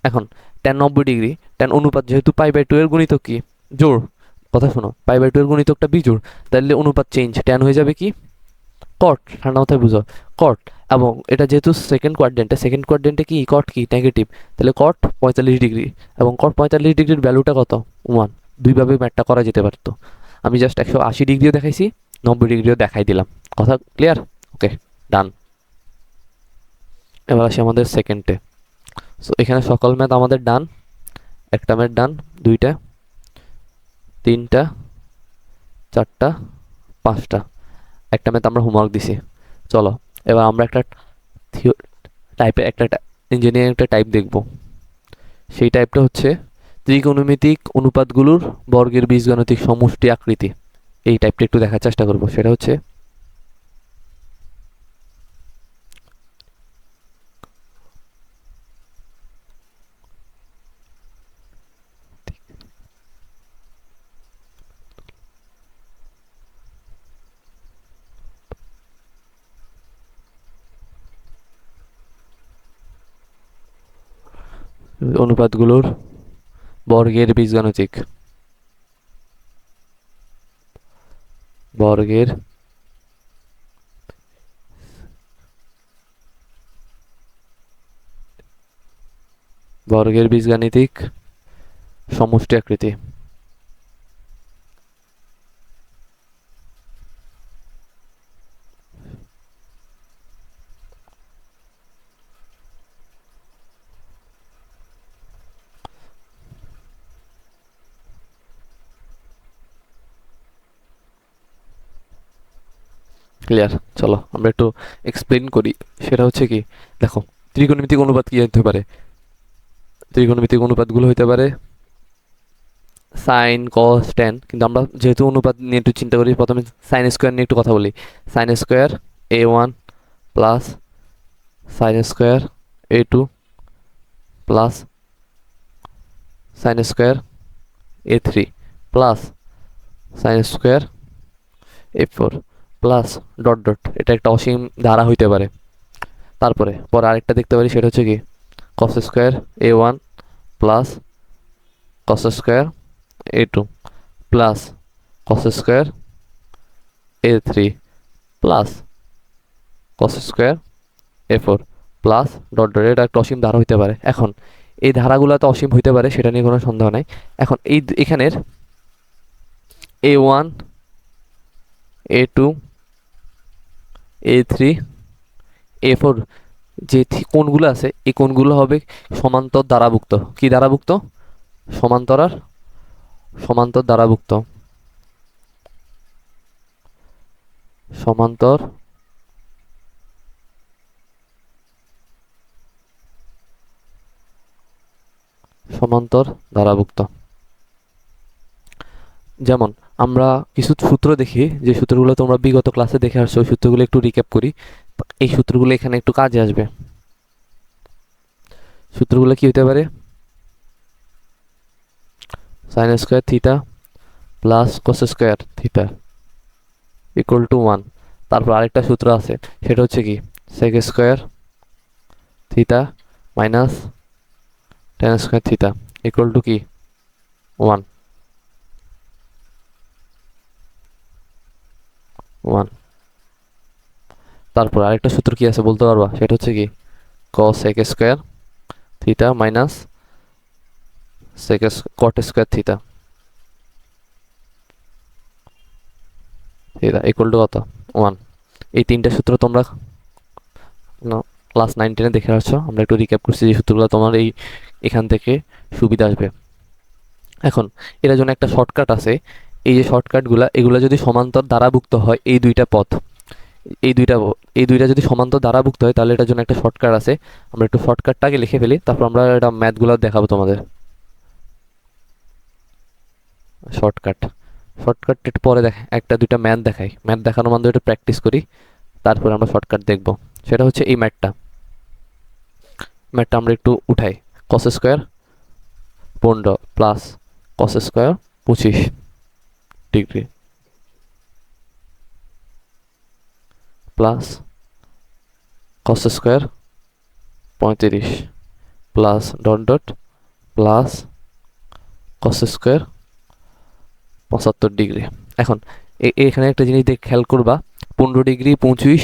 এখন tan 90 ডিগ্রি, tan অনুপাত যেহেতু π/2 এর গুণিতক কি জোড়, কথা শোনো π/2 এর গুণিতকটা বিজোড়, তাহলে অনুপাত চেঞ্জ, tan হয়ে যাবে কি কট, ঠান্ডা মাথায় বুঝো কট। এবং এটা যেহেতু সেকেন্ড কোয়াড্রেন্টে কি কট কি নেগেটিভ, তাহলে কট 45 ডিগ্রি, এবং কট 45 ডিগ্রির ভ্যালুটা কত 1, দুইভাবে ম্যাথটা করা যেতে পারতো, আমি জাস্ট 180 ডিগ্রিও দেখাইছি, 90 ডিগ্রিও দেখাই দিলাম, কথা ক্লিয়ার, ওকে ডান। এবার আসি আমাদের সেকেন্ডে। সো এখানে সকল ম্যাথ আমাদের ডান, একটা ম্যাথ ডান, দুইটা, তিনটা, চারটা, পাঁচটা, একটা ম্যাথ আমরা হোমওয়ার্ক দিছি। চলো এবার আমরা একটা ইঞ্জিনিয়ারিং একটা টাইপ দেখব, সেই টাইপটা হচ্ছে ত্রিকোণমিতিক অনুপাতগুলোর বর্গের বীজগাণিতিক সমষ্টি আকৃতি, এই টাইপটা একটু দেখার চেষ্টা করব। সেটা হচ্ছে অনুপাতগুলোর বর্গের বীজগাণিতিক বর্গের বর্গের বীজগাণিতিক সমষ্টি আকৃতি। ক্লিয়ার? চলো আমরা একটু এক্সপ্লেন করি। সেটা হচ্ছে কি, দেখো ত্রিকোণমিতিক অনুপাত কি হতে পারে? ত্রিকোণমিতিক অনুপাতগুলো হতে পারে সাইন, কস, ট্যান। কিন্তু আমরা যেহেতু অনুপাত নিয়ে একটু চিন্তা করি, প্রথমে সাইন স্কোয়ার নিয়ে একটু কথা বলি। Sine square a1 plus sine square a2 plus sine square a3 plus sine square a4 plus dot dot. এটা একটা অসীম ধারা হইতে পারে। তারপরে আরেকটা দেখতে পারি, সেটা হচ্ছে কি cos square a1 plus cos square a2 plus cos square a3 plus cos square a4 plus dot dot. এটা একটা অসীম ধারা হইতে পারে। এখন এই ধারাগুলো তো অসীম হইতে পারে, সেটা নিয়ে কোনো সন্দেহ নাই। এখন এখানের a1 a2 a3 a4 যে কোণগুলো আছে, এই কোণগুলো হবে সমান্তর দ্বারাভুক্ত। কি দ্বারাভুক্ত? সমান্তর দ্বারাভুক্ত। সমান্তর দ্বারাভুক্ত। যেমন আমরা কিছু সূত্র দেখি, যে সূত্রগুলো তোমরা বিগত ক্লাসে দেখে আসছো, ওই সূত্রগুলো একটু রিক্যাপ করি। এই সূত্রগুলো এখানে একটু কাজে আসবে। সূত্রগুলো কি হতে পারে? Sine square theta plus cos square theta equal to 1। তারপর আরেকটা সূত্র আছে, সেটা হচ্ছে কি sec square theta minus tan square theta equal to কি 1। তারপর আরেকটা সূত্র কি আছে বলতে পারবা? সেটা হচ্ছে কি cosec square theta minus sec cot square theta equal to কত 1। এই তিনটা সূত্র তোমরা ক্লাস 9-10 দেখে আসছো। আমরা একটু রিক্যাপ করছি, যে সূত্রগুলো তোমার এখান থেকে সুবিধা আসবে। এখন এটার জন্য একটা শর্টকাট আছে। এই যে শর্টকাটগুলো, এগুলো যদি সমান্তর দ্বারাভুক্ত হয়, এই দুইটা পথ, এই দুইটা যদি সমান্তর দ্বারাভুক্ত হয়, তাহলে এটার জন্য একটা শর্টকাট আছে। আমরা একটু শর্টকাটটাকে লিখে ফেলি, তারপর আমরা এটা ম্যাথগুলো দেখাবো তোমাদের। শর্টকাট একটু পরে একটা দুইটা ম্যাথ দেখাই। ম্যাথ দেখানোর মাধ্যমে একটু প্র্যাকটিস করি, তারপরে আমরা শর্টকাট দেখব। সেটা হচ্ছে এই ম্যাথটা আমরা একটু উঠাই। কস square 15 plus cos square 25 degree plus cos square 35 plus dot dot plus cos square 75 degree. এখন এখানে একটা জিনিস খেয়াল করবা, 15 ডিগ্রি 25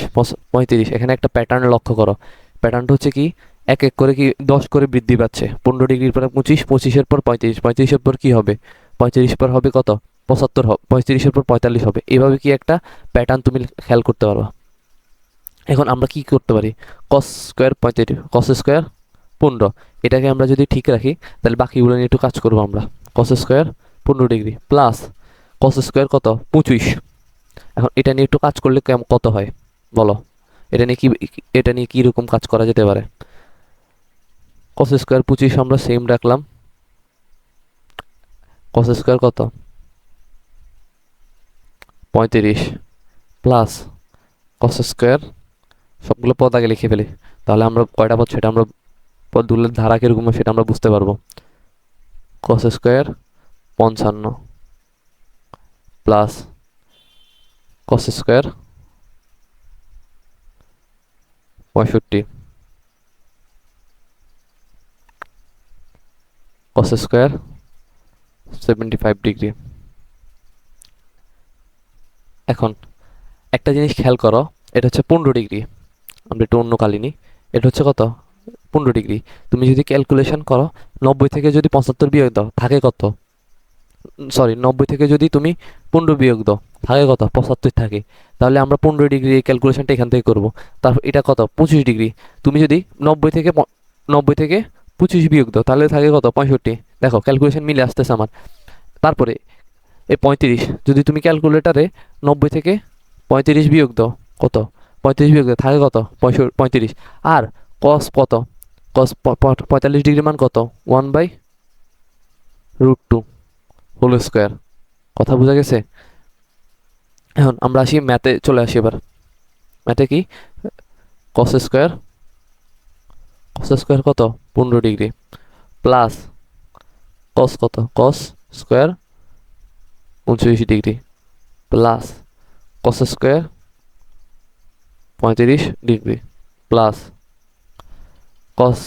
35, এখানে একটা প্যাটার্ন লক্ষ্য করো। প্যাটার্নটা হচ্ছে কি এক এক করে কি 10 করে বৃদ্ধি পাচ্ছে। 15 ডিগ্রির পরে 25, 25-এর পর 35, 35-এর পর কি হবে 35 পর হবে কত 75 হবে, 35-এর পর 45 হবে। এইভাবে কি একটা প্যাটার্ন তুমি খেয়াল করতে পারবা। এখন আমরা কি করতে পারি, কস স্কোয়ার 35 কস স্কোয়ার 15, এটাকে আমরা যদি ঠিক রাখি, তাহলে বাকিগুলো নিয়ে একটু কাজ করবো আমরা। কস square 15 degree plus cos square কত 25। এখন এটা নিয়ে একটু কাজ করলে কত হয় বলো? এটা নিয়ে কি রকম কাজ করা যেতে পারে? কস স্কোয়ার 25 আমরা সেম রাখলাম। কস স্কোয়ার কত 35 প্লাস কস স্কোয়ার, সবগুলো পদ আগে লিখে ফেলি, তাহলে আমরা কয়টা পদ সেটা আমরা পদগুলোর ধারা কিরকম সেটা আমরা বুঝতে পারবো। Cos square 55 plus cos square 65 cos square 75 degree. এখন একটা জিনিস খেয়াল করো, এটা হচ্ছে 15 ডিগ্রি, আমরা একটু অন্য কালি নিই। এটা হচ্ছে কত? 15 ডিগ্রি। তুমি যদি ক্যালকুলেশন করো, 90 থেকে যদি 75 বিয়োগ দাও থাকে কত? সরি, 90 থেকে যদি তুমি 15 বিয়োগ দাও থাকে কত? 75 থাকে। তাহলে আমরা 15 ডিগ্রি ক্যালকুলেশনটা এখান থেকে করব। তারপর এটা কত? 25 ডিগ্রি। তুমি যদি 90 থেকে 25 বিয়োগ দাও তাহলে থাকে কত? 65। দেখো ক্যালকুলেশন মিলে আসতেছে আমার। তারপরে এই 35, যদি তুমি ক্যালকুলেটারে 90 থেকে 35 বিয়োগ দাও কত? 35 বিয়োগ দাও থাকে কত? 35। আর কস কত? কস 45 ডিগ্রি মান কত? 1/√2 হোল স্কোয়ার। কথা বোঝা গেছে? এখন আমরা আসি ম্যাথে, চলে আসি এবার। ম্যাথে কি? কস স্কোয়ার, কস স্কোয়ার কত? 15 ডিগ্রি প্লাস কস কত? Cos square 29 degree plus cos square 35 degree plus cos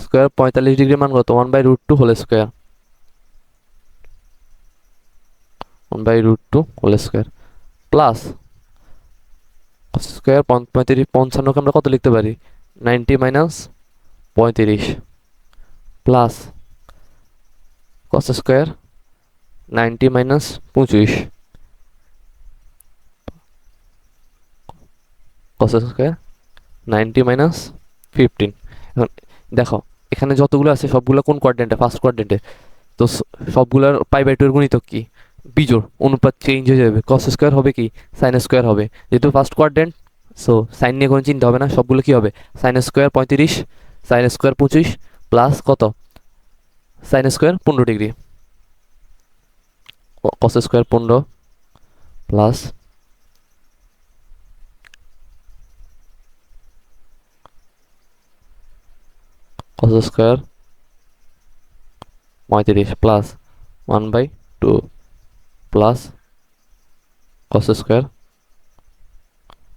square 45 degree মান কত? 1/√2 whole square, 1/√2 whole square plus cos square 35, 55কে আমরা কত লিখতে পারি? 90 minus 35 plus cos square 90 minus 25 cos square 90 minus 15। এখন দেখো এখানে যতগুলো আছে সবগুলো কোন কোয়াড্রেন্টে? ফার্স্ট কোয়াড্রেন্টে। তো সবগুলোর π/2 এর গুণিতক কি? বিজোড়, অনুপাত চেঞ্জ হয়ে যাবে। কস স্কোয়ার হবে কি? সাইন স্কোয়ার হবে। যেহেতু ফার্স্ট কোয়াড্রেন্ট, সো সাইন নিয়ে কোনো চিন্তা হবে না, সবগুলো কি হবে? Sine square 35, sine square 25 plus কত? Sine square 15 degree, cos square 15 plus cos square 35 plus 1/2 plus cos square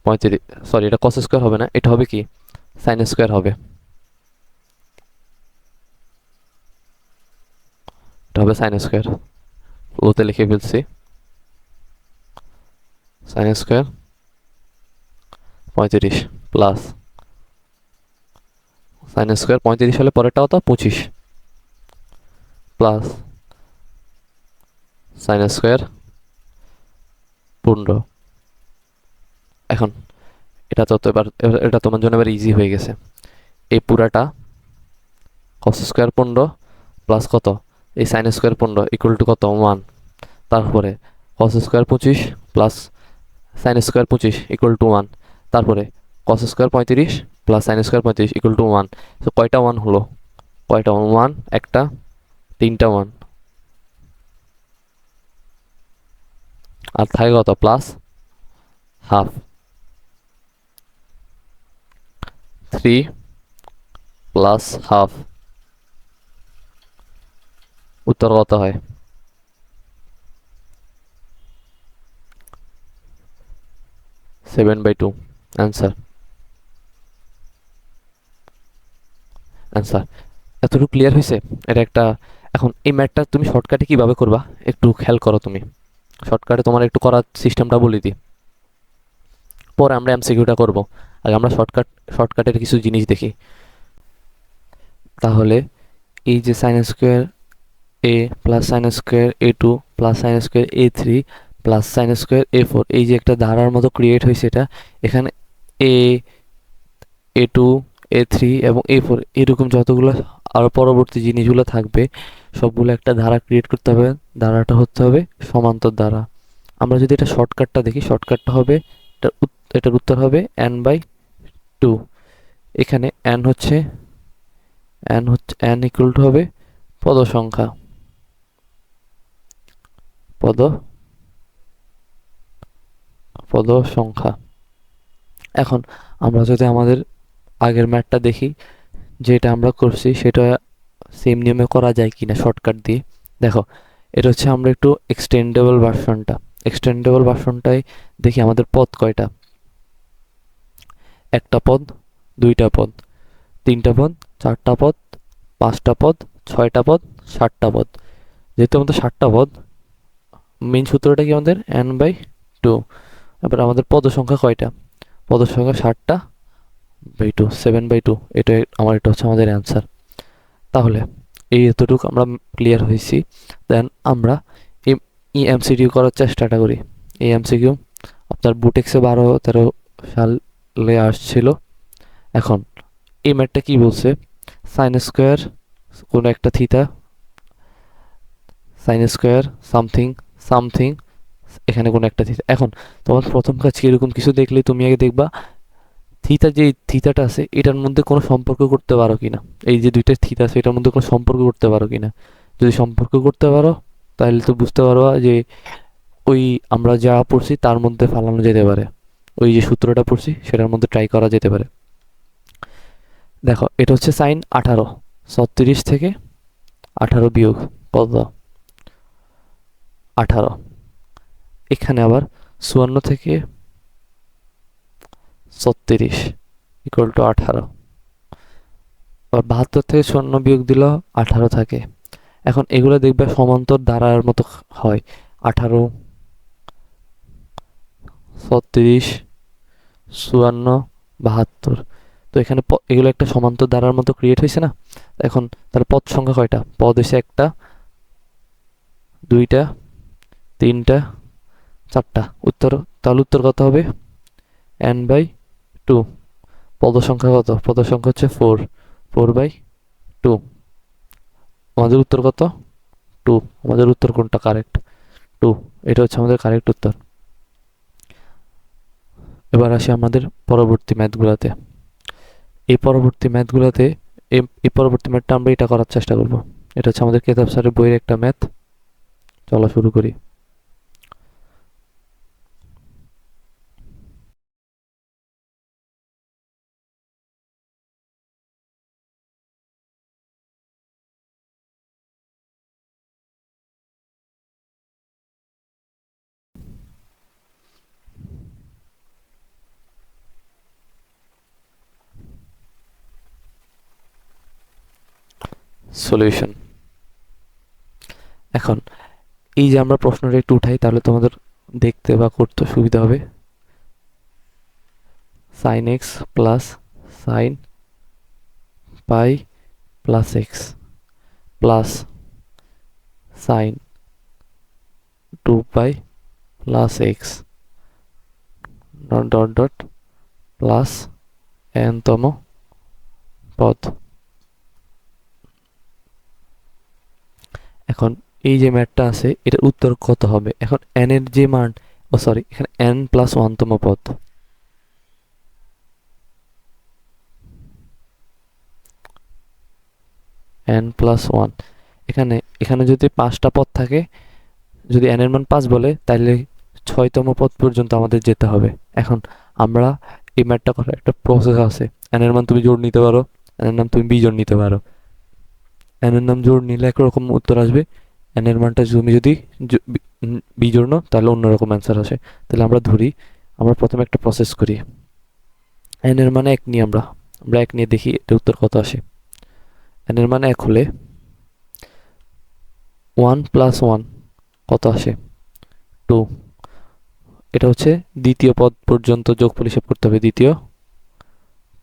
35, sorry এটা কস স্কোয়ার হবে না, এটা হবে কি? সাইন স্কোয়ার হবে। এটা হবে সাইন স্কোয়ার, ওতে লিখে ফেলছি sign square 35 plus sine square 35 হলে পরেরটা কত? 25 প্লাস সাইন স্কোয়ার 15। এখন এটা তো এবার এটা তোমার জন্য এবার ইজি হয়ে গেছে। এই পুরাটা কস স্কোয়ার 15 প্লাস কত? এই সাইন স্কোয়ার 15 ইকুয়াল টু কত? 1। তারপরে cos square 25 plus sine square 25 equal to 1। তারপরে কস square 35 plus sine square 35 equal to 1। তো কয়টা 1 হলো? কয়টা 1? একটা, তিনটা 1। আর থাকে কত? Plus half, 3 plus half. উত্তর কত হয়? 7/2 অ্যান্সার। অ্যান্সার এতটুকু ক্লিয়ার হয়েছে? এটা একটা, এখন এই ম্যাথটা তুমি শর্টকাটে কিভাবে করবা একটু খেয়াল করো। তুমি শর্টকাটে তোমার একটু করার সিস্টেমটা বলে দিই, পরে আমরা এমসিকিউটা করব। আগে আমরা শর্টকাটের কিছু জিনিস দেখি। তাহলে এই যে sine square A plus sine square A2 plus sine square A3 plus sine square A4, এই যে একটা ধারার মতো ক্রিয়েট হয়েছে, এটা এখানে A2 A3 এবং A4 এরকম যতগুলো আর পরবর্তী জিনিসগুলো থাকবে সবগুলো একটা ধারা ক্রিয়েট করতে হবে। ধারাটা হতে হবে সমান্তর ধারা। আমরা যদি এটা শর্টকাটটা দেখি, শর্টকাটটা হবে এটার উত্তর হবে n/2। এখানে n ইকুয়াল টু হবে পদ সংখ্যা, পদ সংখ্যা। এখন আমরা যদি আমাদের আগের ম্যাথটা দেখি, যেটা আমরা করছি সেটা সেম নিয়মে করা যায় কিনা শর্টকাট দিয়ে। দেখো এটা হচ্ছে আমরা একটু এক্সটেন্ডেবল ভার্সনটাই দেখি। আমাদের পদ কয়টা? একটা পদ, দুইটা পদ, তিনটা পদ, চারটা পদ, পাঁচটা পদ, ছয়টা পদ, 7টা পদ। যেহেতু আমাদের 7টা পদ, মেইন সূত্রটা কি আমাদের n/2। এবার আমাদের পদ সংখ্যা কয়টা? পদ সংখ্যা 7/2, 7/2। এটা হচ্ছে আমাদের অ্যান্সার। তাহলে এই এতটুকু আমরা ক্লিয়ার হয়েছি। দেন আমরা এই এমসিকিউ করার চেষ্টাটা করি। এই এমসিকিউ আপনার বুটেক্সে 12-13 সালে আসছিল। এখন এই ম্যাথটা কি বলছে? সাইন স্কোয়ার কোনো একটা থিতা, সাইন স্কোয়ার সামথিং সামথিং, এখানে কোনো একটা থিতা। এখন তোমার প্রথম কাজ কি, এরকম কিছু দেখলে তুমি আগে দেখবা থিতা, যে থিতাটা আছে এটার মধ্যে কোনো সম্পর্ক করতে পারো কিনা। এই যে দুইটা থিতা আছে এটার মধ্যে কোনো সম্পর্ক করতে পারো কিনা। যদি সম্পর্ক করতে পারো তাহলে তো বুঝতে পারবা যে ওই আমরা যা পড়ছি তার মধ্যে ফালানো যেতে পারে, ওই যে সূত্রটা পড়ছি সেটার মধ্যে ট্রাই করা যেতে পারে। দেখো এটা হচ্ছে সাইন 18, 36 থেকে 18 বিয়োগ কত? 18। এখানে আবার 54 থেকে 36 ইকুয়াল টু 18। আবার 72 থেকে 54 বিয়োগ দিল 18 থাকে। এখন এগুলো দেখবে সমান্তর ধারার মতো হয়, 18, 36, 54, 72। তো এখানে এগুলো একটা সমান্তর ধারার মতো ক্রিয়েট হয়েছে না। এখন তার পদ সংখ্যা কয়টা? পদ হয়েছে 1টা, 2টা, 3টা, 4টা। তাহলে উত্তর কত হবে? n/2। পদ সংখ্যা কত? পদ সংখ্যা হচ্ছে 4, 4/2। আমাদের উত্তর কত? 2। আমাদের উত্তর কোনটা কারেক্ট? 2। এটা হচ্ছে আমাদের কারেক্ট উত্তর। এবার আসি আমাদের পরবর্তী ম্যাথগুলোতে। এই পরবর্তী ম্যাথগুলোতে এই পরবর্তী ম্যাথটা আমরা এটা করার চেষ্টা করব। এটা হচ্ছে আমাদের কেতাব স্যারের বইয়ের একটা ম্যাথ। চলো শুরু করি। সলিউশন। এখন এই যে আমরা প্রশ্নটা একটু উঠাই তাহলে তোমাদের দেখতে বা করতে সুবিধা হবে। sin x প্লাস sin পাই plus x plus sin 2 pi plus x dot dot dot plus n তম পদ। এখন এই যে ম্যাথটা আছে এটার উত্তর কত হবে? এখন n এর যে মান, সরি, এখানে n+1তম পদ। n+1। এখানে এখানে যদি 5টা পদ থাকে, যদি n এর মান 5 বলে তাহলে 6তম পদ পর্যন্ত আমাদের যেতে হবে। এখন আমরা এই ম্যাথটা করার একটা প্রসেস আছে। n এর মান তুমি জোড় নিতে পারো, n এর নাম তুমি বিজোড় নিতে পারো। n এর নাম জোড় নিলে একরকম উত্তর আসবে, n এর মানটা তুমি যদি বিজোড় নাও তাহলে অন্যরকম অ্যান্সার আসে। তাহলে আমরা ধরি, আমরা প্রথমে একটা প্রসেস করি। n এর মানে 1 নিই আমরা 1 নিয়ে দেখি এটা উত্তর কত আসে। n এর মানে 1 হলে 1+1 কত আসে? 2। এটা হচ্ছে দ্বিতীয় পদ পর্যন্ত যোগফল হিসাব করতে হবে। দ্বিতীয়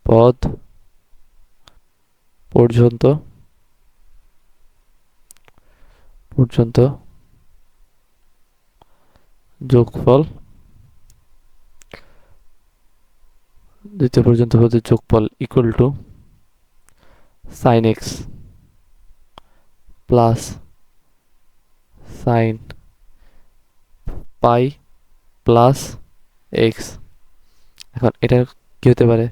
পদ পর্যন্ত পর্যন্ত যোগফল, দ্বিতীয় পর্যন্ত পদের যোগফল equals two sin x plus sin পাই প্লাস এক্স। এখন এটা কি হতে পারে?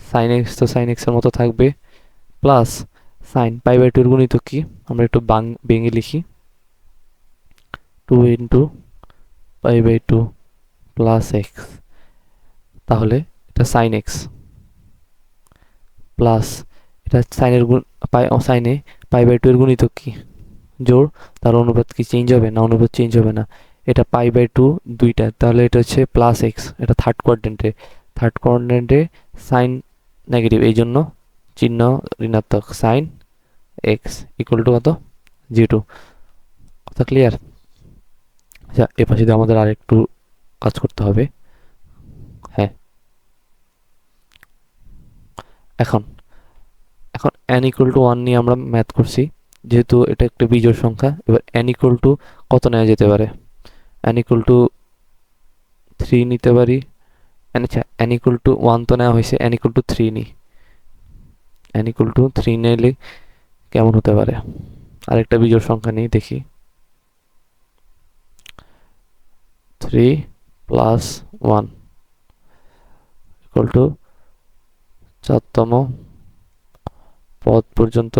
sin x তো sin x এর মতো থাকবে, প্লাস sin π/2 এর গুণিতক কি? আমরা একটু ভেঙে লিখি, 2 ইন্টু π/2 প্লাস এক্স। তাহলে এটা sin x প্লাস এটা সাইনের গুণ সাইনে π/2 এর গুণিতক কি? জোড়। তার অনুপাত কি চেঞ্জ হবে? না, অনুপাত চেঞ্জ হবে না। এটা π/2 দুইটা, তাহলে এটা হচ্ছে প্লাস এক্স। এটা থার্ড কোয়াড্রেন্টে সাইন নেগেটিভ, এই জন্য চিহ্ন ঋণাত্মক। সাইন এক্স ইকুয়াল টু কত? G2। কথা ক্লিয়ার? আচ্ছা, এ পাশে দিয়ে আমাদের আর একটু কাজ করতে হবে। হ্যাঁ, এখন এখন n ইকুয়াল টু 1 নিয়ে আমরা ম্যাথ করছি, যেহেতু এটা একটা বিজোড় সংখ্যা। এবার n ইকুয়াল টু কত নেওয়া যেতে পারে? n ইকুয়াল টু 3 নিতে পারি। আচ্ছা, n ইকুয়াল টু 1 তো নেওয়া হয়েছে, n ইকুয়াল টু 3 নিই। n ইকুয়াল টু 3 নিলে কেমন হতে পারে? আরেকটা বিজোড় সংখ্যা নিই, দেখি। 3 প্লাস 1 ইকুয়াল টু 4তম পদ পর্যন্ত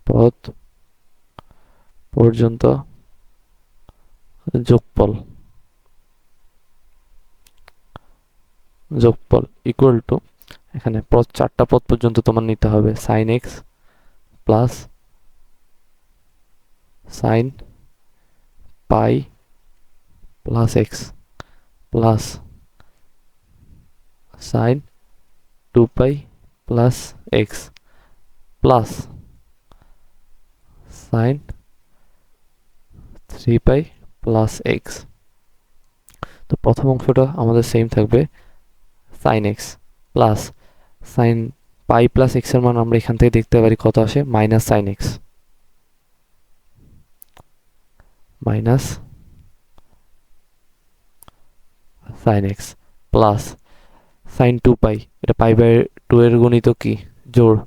পদ পর্যন্ত যোগফল যোগফল ইকুয়াল টু, এখানে পদ 4টা পদ পর্যন্ত তোমার নিতে হবে sine x plus sine pi plus x plus sine 2 pi plus x plus sine 3 pi plus x. তো প্রথম অংশটা আমাদের সেম থাকবে, sine x plus sine pi plus x এর মান আমরা এখান থেকে দেখতে পারি কত আসে, minus sine x minus sine x plus sine 2 pi, এটা পাই বাই 2 এর গণিত কি? জোড়।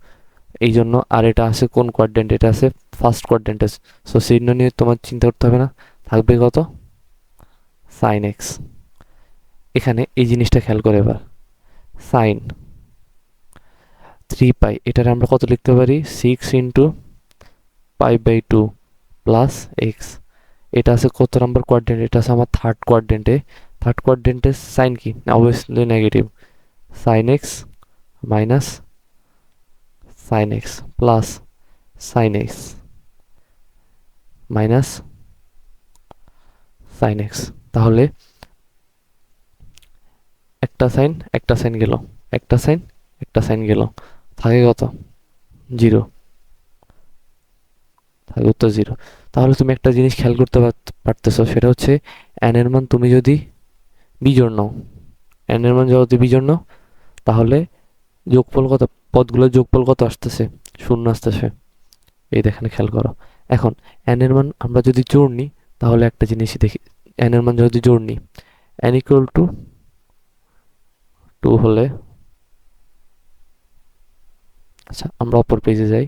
এই জন্য, আর এটা আছে কোন কোয়াড্রেন্ট? এটা আছে ফার্স্ট কোয়াড্রেন্টে। সো চিহ্ন নিয়ে তোমার চিন্তা করতে হবে না, থাকবে কত? Sine x. এখানে এই জিনিসটা খেয়াল করে এবার, সাইন 3 পাই, এটার আমরা কত লিখতে পারি? 6 into pi by 2 plus x. এটা আছে কত নাম্বার কোয়াড্রেন্ট? এটা আছে আমার থার্ড কোয়াড্রেন্টে। থার্ড কোয়াড্রেন্টে সাইন কি? Obviously negative. Sine x minus sine x plus sine x minus sine x. তাহলে একটা সাইন গেল, একটা সাইন গেল, থাকে কত? 0, থাকে উত্তর 0। তাহলে তুমি একটা জিনিস খেয়াল করতে পারতেছো, সেটা হচ্ছে n এর মান তুমি যদি বিজোড় নাও, n এর মান যদি বিজোড় নাও, তাহলে যোগফল কত? পদগুলোর যোগফল কত আসতেছে? 0 আসতেছে। এই দেখেন, খেয়াল করো। এখন n এর মান আমরা যদি জোড় নিই, তাহলে একটা জিনিসই দেখি, n এর মান যদি জোড় নিই, n ইকুয়াল টু 2 হলে, আচ্ছা আমরা অপর পেজে যাই।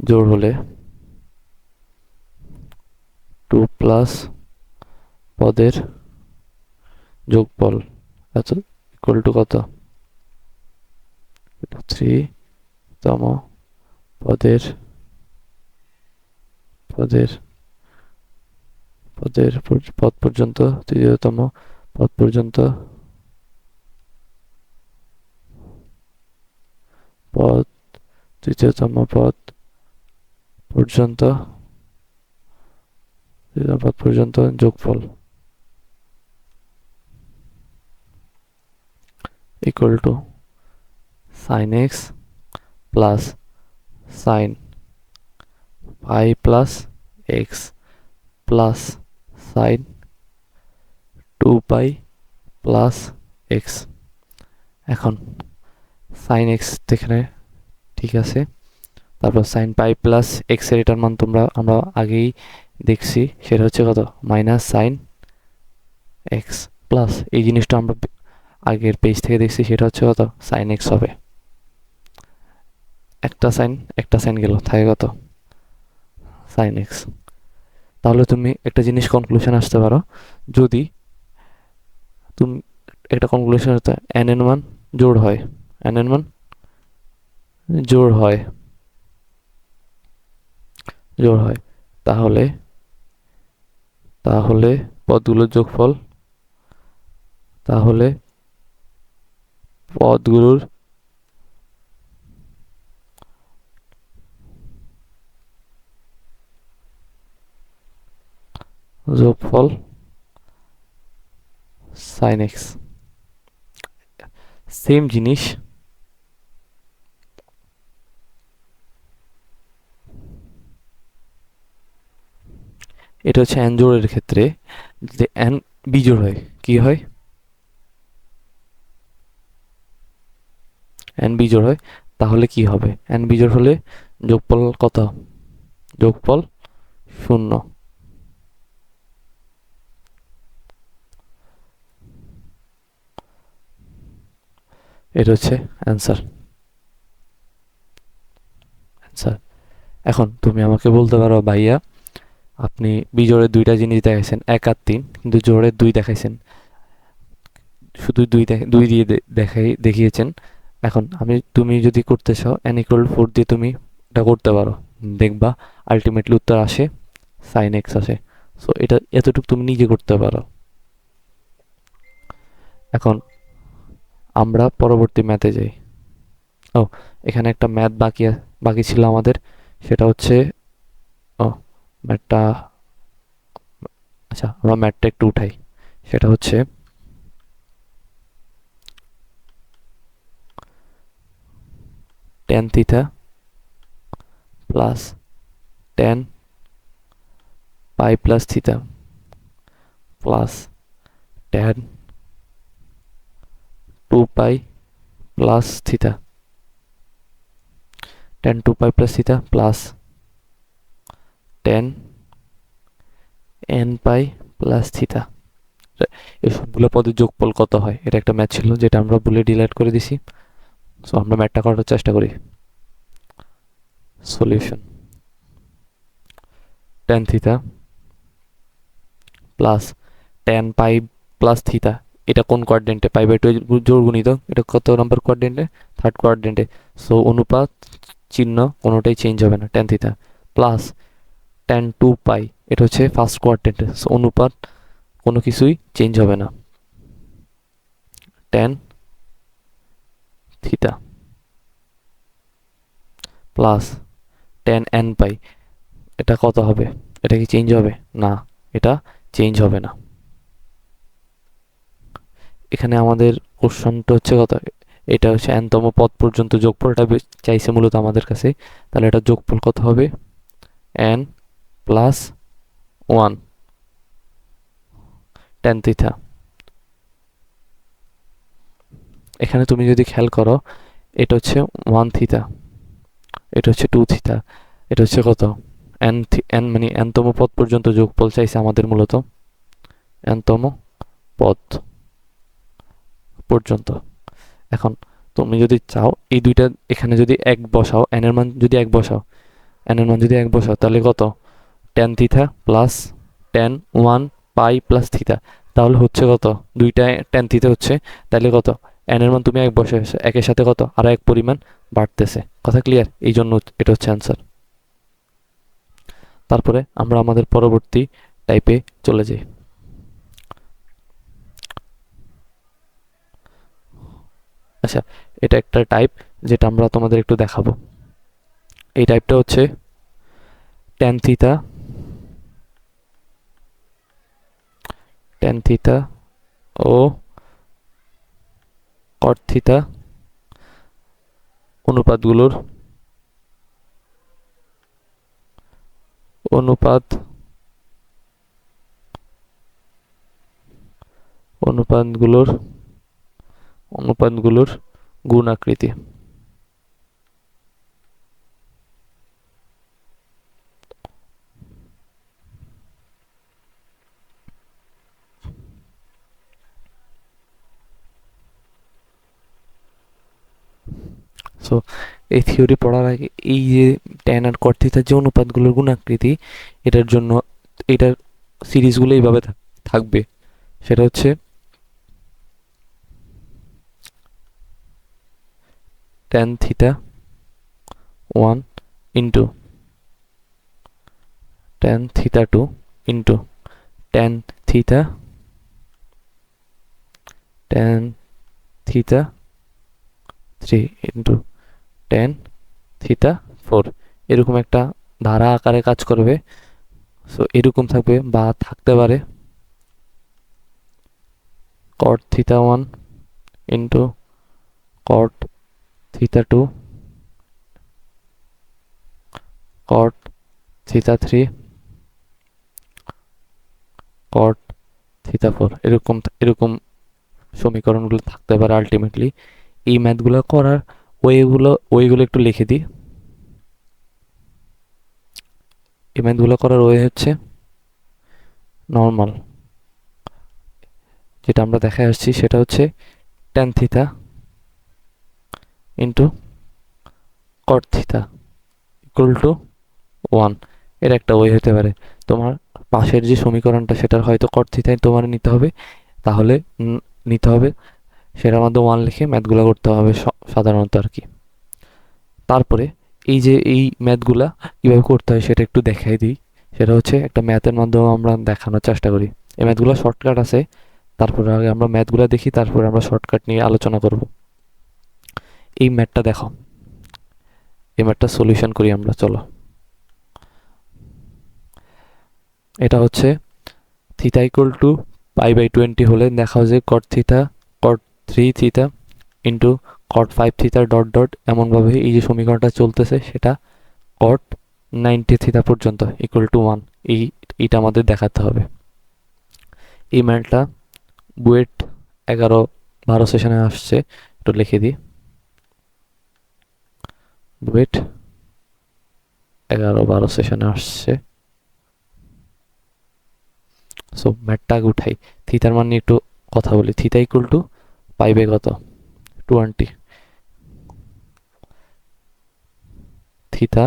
জোড় হলে 2 প্লাস পদের যোগফল এত ইকুয়াল টু কত? 3তম পদের পদের পদের পদ পর্যন্ত, তৃতীয়তম পদ পর্যন্ত পদ, তৃতীয়তম পদ পর্যন্ত, তৃতীয় পদ পর্যন্ত যোগফল equals to sine x plus sine pi plus x plus sine 2 pi plus x. এখন সাইন এক্স এখানে ঠিক আছে, তারপর সাইন পাই প্লাস এক্স এর এটার মান আমরা আগেই দেখছি, সেটা হচ্ছে কত? মাইনাস সাইন এক্স প্লাস এই জিনিসটা আমরা আগের পেজ থেকে দেখছি, সেটা হচ্ছে কত? সাইন এক্স হবে। একটা সাইন গেল, থাকে কত? Sine x. তাহলে তুমি একটা জিনিস কনক্লুশন আসতে পারো, যদি তুমি একটা কনক্লুশন হতে n এর মান জোড় হয়, n এর মান জোড় হয় তাহলে তাহলে পদগুলোর যোগফল, তাহলে পদগুলোর যোগফল sin x। সেম জিনিস এটা হচ্ছে n জোড়ের ক্ষেত্রে, যদি n বিজোড় হয় কি হয়, n বিজোড় হয় তাহলে কি হবে, n বিজোড় হলে যোগফল কত, যোগফল 0। এটা হচ্ছে অ্যান্সার। অ্যান্সার। এখন তুমি আমাকে বলতে পারো ভাইয়া আপনি বিজোড়ের দুইটা জিনিস দেখাইছেন, 1 আর 3, কিন্তু জোড়ের 2 দেখাইছেন, শুধু দুই দিয়ে দেখিয়েছেন। এখন তুমি যদি করতে চাও n = 4 দিয়ে তুমি এটা করতে পারো, দেখবা আলটিমেটলি উত্তর আসে sin x আসে। সো এটা এতটুকু তুমি নিজে করতে পারো। এখন আমরা পরবর্তী ম্যাথে যাই। ও, এখানে একটা ম্যাথ বাকি ছিল আমাদের, সেটা হচ্ছে, ও ম্যাথটা, আচ্ছা আমরা ম্যাথটা একটু উঠাই। সেটা হচ্ছে tan থিটা প্লাস tan পাই plus theta plus tan 2 pi plus theta, tan 2 pi plus theta plus tan n পাই প্লাস থিটা। এই সবগুলো পদের যোগফল কত হয়, এটা একটা ম্যাথ ছিল যেটা আমরা ভুলে ডিলিট করে দিছি। সো আমরা ম্যাথটা করার চেষ্টা করি। Solution, tan theta plus tan পাই প্লাস থিটা, এটা কোন কোয়াড্রেন্টে, পাই/2 জোড় গুণিতক, এটা কত নাম্বার কোয়াড্রেন্টে, থার্ড কোয়াড্রেন্টে। সো অনুপাত চিহ্ন কোনোটাই চেঞ্জ হবে না, tan theta plus tan 2 pi, এটা হচ্ছে ফার্স্ট কোয়াড্রেন্টে, সো অনুপাত কোনো কিছুই চেঞ্জ হবে না, tan theta plus tan n পাই, এটা কত হবে, এটা কি চেঞ্জ হবে না, এটা চেঞ্জ হবে না। এখানে আমাদের কোশ্চেনটা হচ্ছে কত, এটা হচ্ছে n তম পদ পর্যন্ত যোগফলটা চাইছে মূলত আমাদের কাছে, তাহলে এটা যোগফল কত হবে, n প্লাস 1 tan থিটা। এখানে তুমি যদি খেয়াল করো, এটা হচ্ছে 1 থিটা, এটা হচ্ছে 2 থিটা, এটা হচ্ছে কত, n মানে n তম পদ পর্যন্ত যোগফল চাইছে আমাদের মূলত, n তম পদ পর্যন্ত। এখন তুমি যদি চাও এই দুইটা এখানে যদি এক বসাও, n এর মান যদি এক বসাও, তাহলে কত, tan থিটা প্লাস tan 1 পাই প্লাস থিটা, তাহলে হচ্ছে কত, দুইটা tan থিটা হচ্ছে, তাহলে কত, n এর মান তুমি এক বসে, একের সাথে কত আরো এক পরিমাণ বাড়তেছে। কথা ক্লিয়ার? এই জন্য এটা হচ্ছে অ্যান্সার। তারপরে আমরা আমাদের পরবর্তী টাইপে চলে যাই। আচ্ছা, এটা একটা টাইপ যেটা আমরা তোমাদের একটু দেখাবো। এই টাইপটা হচ্ছে tan থিটা ও cot থিটা অনুপাতগুলোর অনুপাত অনুপাতগুলোর অনুপাতগুলোর গুণ আকৃতি। সো এই থিওরি পড়ার আগে এই যে ট্যান আর কট থিটার যে অনুপাতগুলোর গুণাকৃতি, এটার জন্য এটার সিরিজগুলো এইভাবে থাকবে। সেটা হচ্ছে tan theta 1 into tan theta 2 into tan theta tan theta 3 into tan theta 4 এরকম একটা ধারা আকারে কাজ করবে। সো এরকম থাকবে বা থাকতে পারে cot theta 1 into cot theta 2 cot theta 3 cot theta 4 এরকম এরকম সমীকরণগুলো থাকতে পারে। আলটিমেটলি এই ম্যাথগুলো করার ওয়েগুলো একটু লিখে দিই। এই ম্যাথগুলো করার ওয়ে হচ্ছে নর্মাল, যেটা আমরা দেখায় আসছি সেটা হচ্ছে tan theta into cot theta equal to 1। এর একটা ওয়ে হতে পারে তোমার পাশের যে সমীকরণটা সেটার হয়তো cot থিটাই তোমার নিতে হবে, তাহলে নিতে হবে সেটার মধ্যে 1 লিখে ম্যাথগুলো করতে হবে সাধারণত আর কি। তারপরে এই যে এই ম্যাথগুলা কীভাবে করতে হয় সেটা একটু দেখাই দিই। সেটা হচ্ছে একটা ম্যাথের মাধ্যমে আমরা দেখানোর চেষ্টা করি। এই ম্যাথগুলো শর্টকাট আছে, তারপরে আগে আমরা ম্যাথগুলো দেখি, তারপরে আমরা শর্টকাট নিয়ে আলোচনা করব। এই ম্যাথটা দেখো, এই ম্যাথটা সলিউশন করি আমরা, চলো। এটা হচ্ছে থিটা ইকুয়াল টু π/20 হলে দেখাও যে cot theta cot 3 theta into cot 5 theta dot dot এমনভাবে এই যে সমীকরণটা চলতেছে সেটা cot 90 থিটা পর্যন্ত ইকুয়াল টু 1, এইটা আমাদের দেখাতে হবে। এই ম্যাথটা বুয়েট 11-12 সেশনে আসছে, একটু লিখে দিই। বুয়েট 11-12 সেশনে আসছে। সো ম্যাথটা আগে উঠাই, থিতার মান নিয়ে একটু কথা বলি। থিতা ইকুয়াল টু কত 20, theta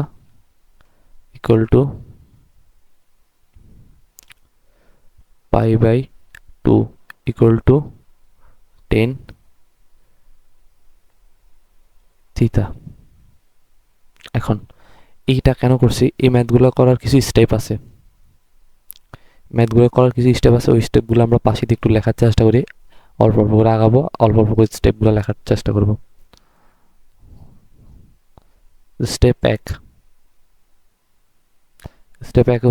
equal to π/2 equal to 10 theta. এখন এইটা কেন করছি, এই ম্যাথগুলো করার কিছু স্টেপ আছে। ওই স্টেপগুলো আমরা পাশে দিয়ে একটু লেখার চেষ্টা করি, অল্প অল্প করে আগাবো, অল্প অল্প করে স্টেপগুলো লেখার চেষ্টা করব। স্টেপ 1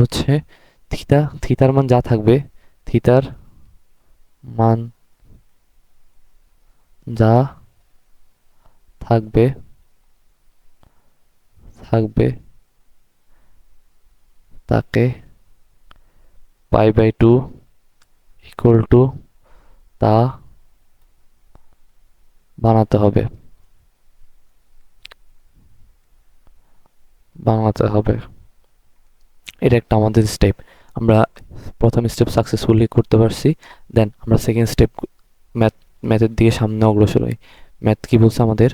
হচ্ছে থিতার মান যা থাকবে, থিতার মান যা থাকবে তাকে π/2 ইকুয়াল টু তা বানাতে হবে। এটা একটা আমাদের স্টেপ। আমরা প্রথম স্টেপ সাকসেসফুলি করতে পারছি, দেন আমরা সেকেন্ড স্টেপ ম্যাথের দিকে সামনে অগ্রসর হই। ম্যাথ কি বলছে আমাদের,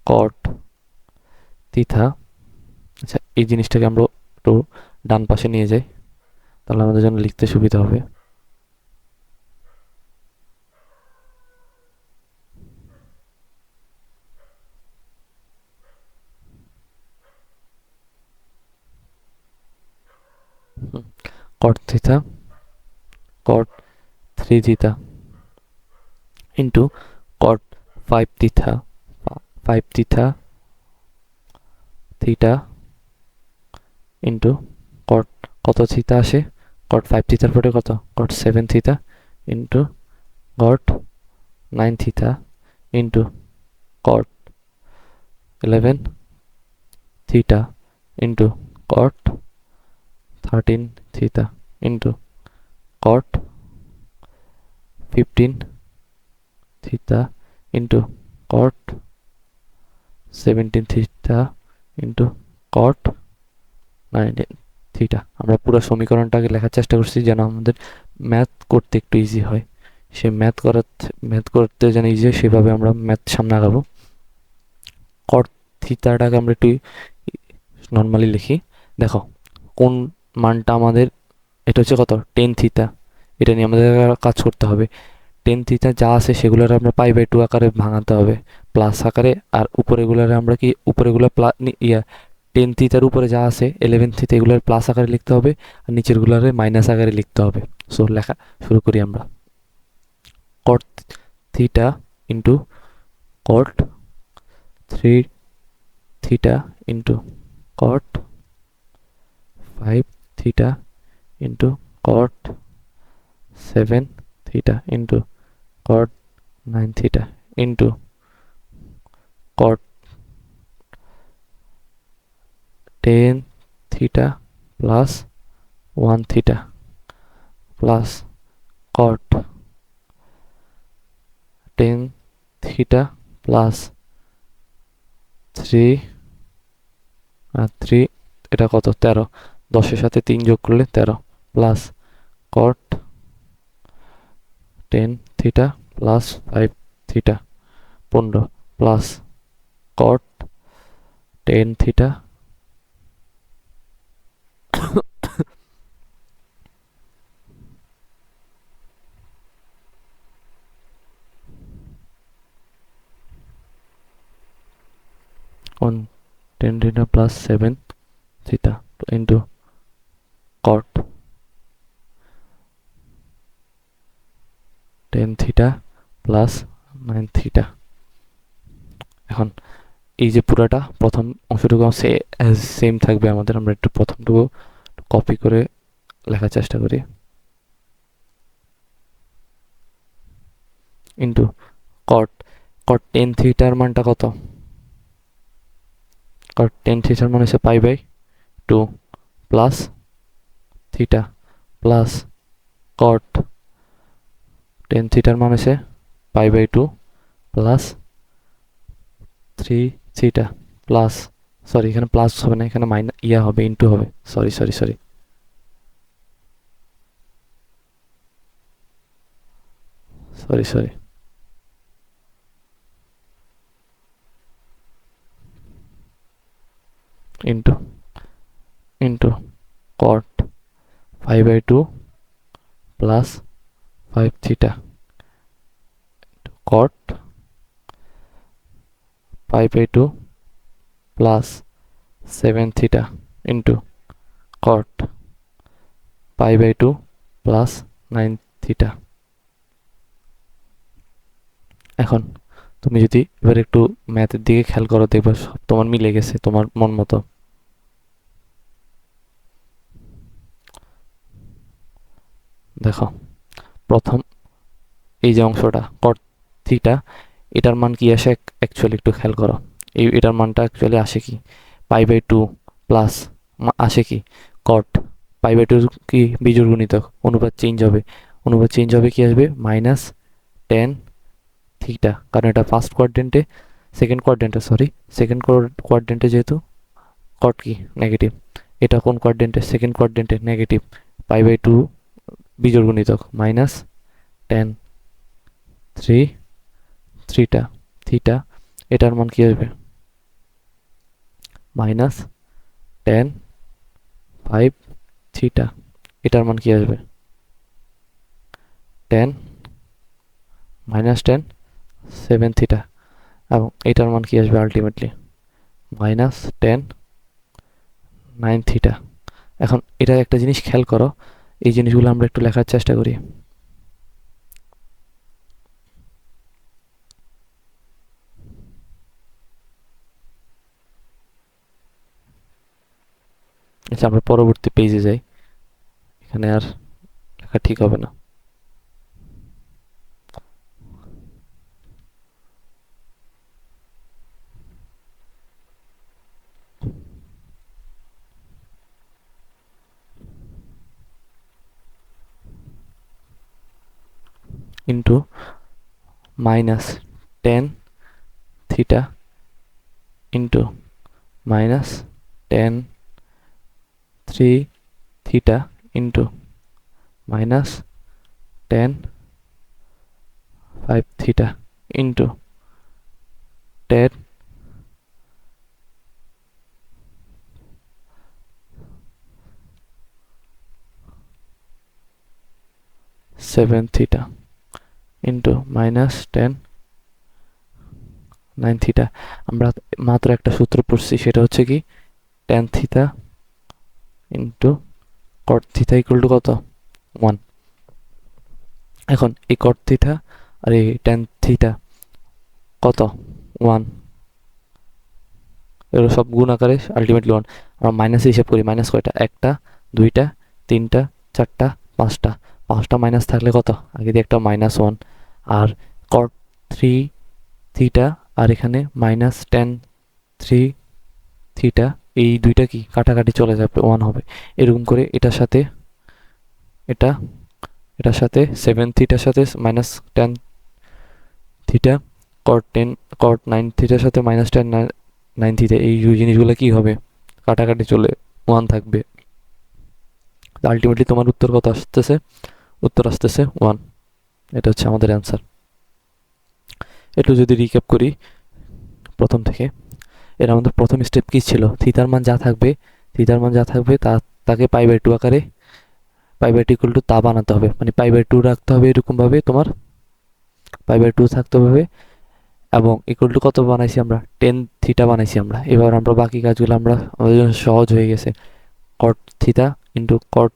cot থিটা, আচ্ছা এই জিনিসটাকে আমরা একটু ডান পাশে নিয়ে যাই, তাহলে আমাদের জন্য লিখতে সুবিধা হবে। cot theta cot 3 theta into cot 5 theta theta into cot কত থিটা আসে, cot 5 থিটার পরে কত, cot 7 theta into cot 9 theta into cot 11 theta into cot 13 theta into cot 15 theta into cot 17 theta into cot 19 theta. আমরা পুরো সমীকরণটাকে লেখার চেষ্টা করছি যেন আমাদের ম্যাথ করতে একটু ইজি হয়। সে ম্যাথ করতে যেন ইজি হয় সেভাবে আমরা ম্যাথ সামনে আগাবো। cot থিটাটাকে আমরা একটু নর্মালি লিখি। দেখো কোন মানটা আমাদের, এটা হচ্ছে কত 10 থিটা, এটা নিয়ে আমাদের কাজ করতে হবে। 10 থিটা যা আছে সেগুলোর আমরা π/2 আকারে ভাঙাতে হবে প্লাস আকারে, আর উপরেগুলোরে আমরা কি উপরেগুলো টেন থিটার উপরে যা আছে 11 থিটা এগুলোর প্লাস আকারে লিখতে হবে, আর নিচেরগুলোর মাইনাস আকারে লিখতে হবে। সো লেখা শুরু করি আমরা। কট থিটা ইন্টু কট 3 theta into cot 5 theta into কট 7 থিটা ইন্টু কট 9 থিটা ইন্টু কট 10 theta plus 1 theta plus cot 10 theta plus 3 আর 3 এটা কত 13, 10-এর সাথে 3 যোগ করলে 13 plus cot 10 theta plus 5 theta 15 plus cot 10 theta on 10 theta plus 7 theta into cot 10 theta plus 9 theta। এখন এই যে পুরাটা প্রথম অংশটুকু সেম থাকবে আমাদের, আমরা একটু প্রথমটুকু কপি করে লেখার চেষ্টা করি। ইন্টু কট 10 থিটার মানটা কত, কট 10 থিটার মান হচ্ছে pi by 2 plus theta plus cot 10 থিটার মান হচ্ছে pi by 2 plus 3 theta plus, sorry এখানে প্লাস হবে না, এখানে মাইনাস হবে, ইন্টু হবে, sorry sorry sorry sorry sorry into into cot 5 by 2 plus 5 theta cot 5 by 2 plus 7 theta into cot 5 by 2 plus 9 theta. এখন তুমি যদি এবার একটু ম্যাথের দিকে খেয়াল করো, দেখবে সব তোমার মিলে গেছে তোমার মন মতো। দেখো প্রথম এই যে অংশটা কট থিটা, এটার মান কি আসে অ্যাকচুয়ালি একটু খেয়াল করো, এটার মানটা অ্যাকচুয়ালি আসে কি পাই বাই 2 প্লাস আসে কি কট পাই বাই 2 কি বিজোড় গুণিতক, অনুপাত চেঞ্জ হবে, অনুপাত চেঞ্জ হবে কি আসবে মাইনাস 10 থিটা, কারণ এটা ফার্স্ট কোয়াড্রেন্টে, সেকেন্ড কোয়াড্রেন্টে যেহেতু কট কি নেগেটিভ, এটা কোন কোয়াড্রেন্টে, সেকেন্ড কোয়াড্রেন্টে নেগেটিভ, পাই বাই 2 বিজোড় গুণিতক মাইনাস 10 3 থিটা থিটা, এটার মান কি আসবে মাইনাস 10 5 থিটা, এটার মান কি আসবে 10 মাইনাস 10 7 থিটা, এবং এটার মান কি আসবে আলটিমেটলি মাইনাস 10 9 থিটা। এখন এটা একটা জিনিস খেয়াল করো, এই জিনিসগুলো আমরা একটু লেখার চেষ্টা করি। আচ্ছা আমরা পরবর্তী পেজে যাই, এখানে আর লেখা ঠিক হবে না। Into minus 10 theta into minus 10 3 theta into minus 10 5 theta into 10 7 theta into minus 10 9 theta. আমরা মাত্র একটা সূত্র পড়ছি, সেটা হচ্ছে কি tan theta into cot theta equal to কত 1। এখন এই কট থিতা আর এই ট্যান থিতা কত 1, এগুলো সব গুণ আকারে আলটিমেটলি 1। আমরা মাইনাস হিসাব করি, মাইনাস কয়টা, একটা, দুইটা, তিনটা, চারটা, পাঁচটা। পাঁচটা মাইনাস থাকলে কত, আগে দিয়ে একটা -1। আর কট 3 থিটা আর এখানে -tan 3 থিটা, এই দুইটা কি কাটাকাটি চলে যাবে, 1 হবে। এরকম করে এটার সাথে এটা, এটার সাথে 7 থিটার সাথে -tan থিটা, কট 9 থিটার সাথে -tan 9 থিটা, এই জিনিসগুলো কি হবে, কাটাকাটি চলে 1 থাকবে। আলটিমেটলি তোমার উত্তর কত আসতেছে, উত্তর আসতেছে 1। এটা হচ্ছে আমাদের অ্যান্সার। একটু যদি রিক্যাপ করি প্রথম থেকে, এর আমাদের প্রথম স্টেপ কি ছিল, থিতার মান যা থাকবে, থিতার মান যা থাকবে তাকে π/2 আকারে, π/2 ইকুয়াল টু তা বানাতে হবে, মানে π/2 রাখতে হবে এরকমভাবে, তোমার π/2 থাকতে হবে। এবং ইকুয়াল টু কত বানাইছি আমরা, tan থিটা বানাইছি আমরা। এবার আমরা বাকি কাজগুলো আমাদের জন্য সহজ হয়ে গেছে। কট থিটা ইন্টু কট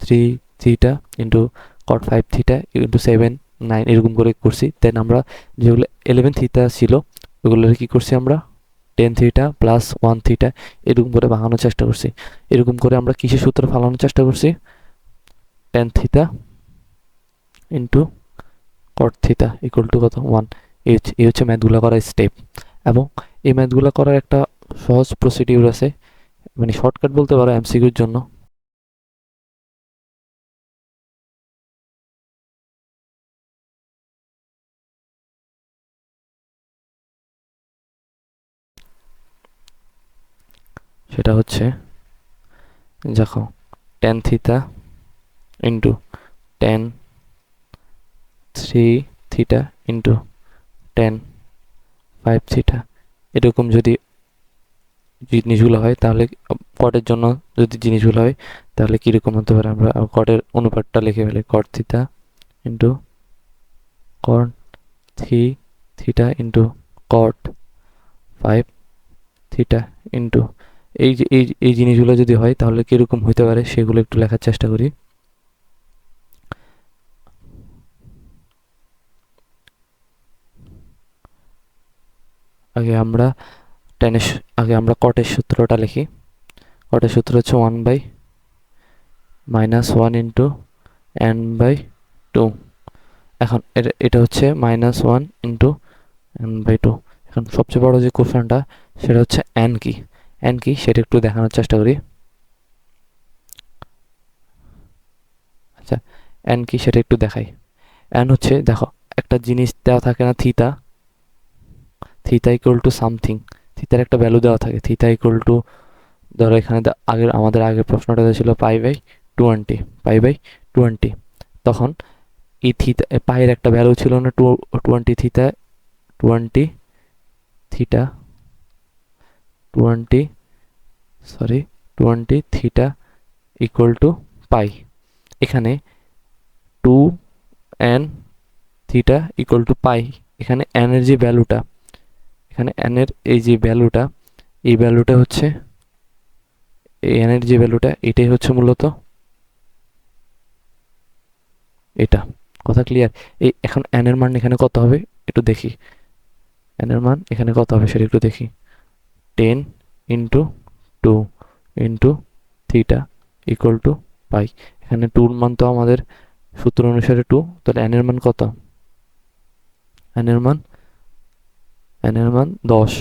3 theta into cot 5 theta into 7 9 এরকম করে করছি। দেন আমরা যেগুলো 11 থিটা ছিল ওগুলো কি করছি আমরা, 10 থিটা প্লাস 1 থিটা এরকম করে ভাঙানোর চেষ্টা করছি। এরকম করে আমরা কিসের সূত্র ফালানোর চেষ্টা করছি, tan theta into caught theta equal to কত 1। এই হচ্ছে ম্যাথগুলো করার স্টেপ। এবং এই ম্যাথগুলো করার একটা সহজ প্রসিডিউর আছে, মানে শর্টকাট বলতে পারো এমসিকিউর জন্য। সেটা হচ্ছে দেখো, tan theta into tan 3 theta into tan 5 theta, এরকম যদি জিনিসগুলো হয় তাহলে কটের জন্য যদি জিনিসগুলো হয় তাহলে কীরকম হতে পারে, আমরা কটের অনুপাতটা লিখে ফেলি, কট থিটা ইন্টু কট 3 theta into cot 5 theta into এই যে এই জিনিসগুলো যদি হয় তাহলে কীরকম হতে পারে সেগুলো একটু লেখার চেষ্টা করি। আগে আমরা আগে আমরা কটের সূত্রটা লিখি। কটের সূত্র হচ্ছে 1/-1 ইন্টু n/2। এখন এটা হচ্ছে -1 ইন্টু n/2। এখন সবচেয়ে বড় যে কোশ্চেনটা সেটা হচ্ছে n কি, n কি সেটা একটু দেখানোর চেষ্টা করি। আচ্ছা, n কি সেটা একটু দেখাই। n হচ্ছে, দেখো একটা জিনিস দেওয়া থাকে না, থিতা, থিতা ইকুয়াল টু সামথিং, থিতার একটা ভ্যালু দেওয়া থাকে, থিতা ইকুয়াল টু, ধরো এখানে আমাদের আগের প্রশ্নটা ছিল π/20, π/20। তখন এই থিতা পায়ের একটা ভ্যালু ছিল না 20 theta, 20 theta 20 sorry 20 theta equal to pi. এখানে 2n theta equal to pi. এখানে n এর যে ভ্যালুটা, এখানে n এর এই যে ভ্যালুটা, এই ভ্যালুটা হচ্ছে, এই n এর যে ভ্যালুটা এটাই হচ্ছে মূলত এটা। কথা ক্লিয়ার? এই এখন n এর মান এখানে কত হবে একটু দেখি, n এর মান এখানে কত হবে সেটা একটু দেখি। 10 into 2 into theta equal to pi. এখানে 2 মান তো আমাদের সূত্র অনুসারে 2, তাহলে n এর মান কত, n এর মান 10।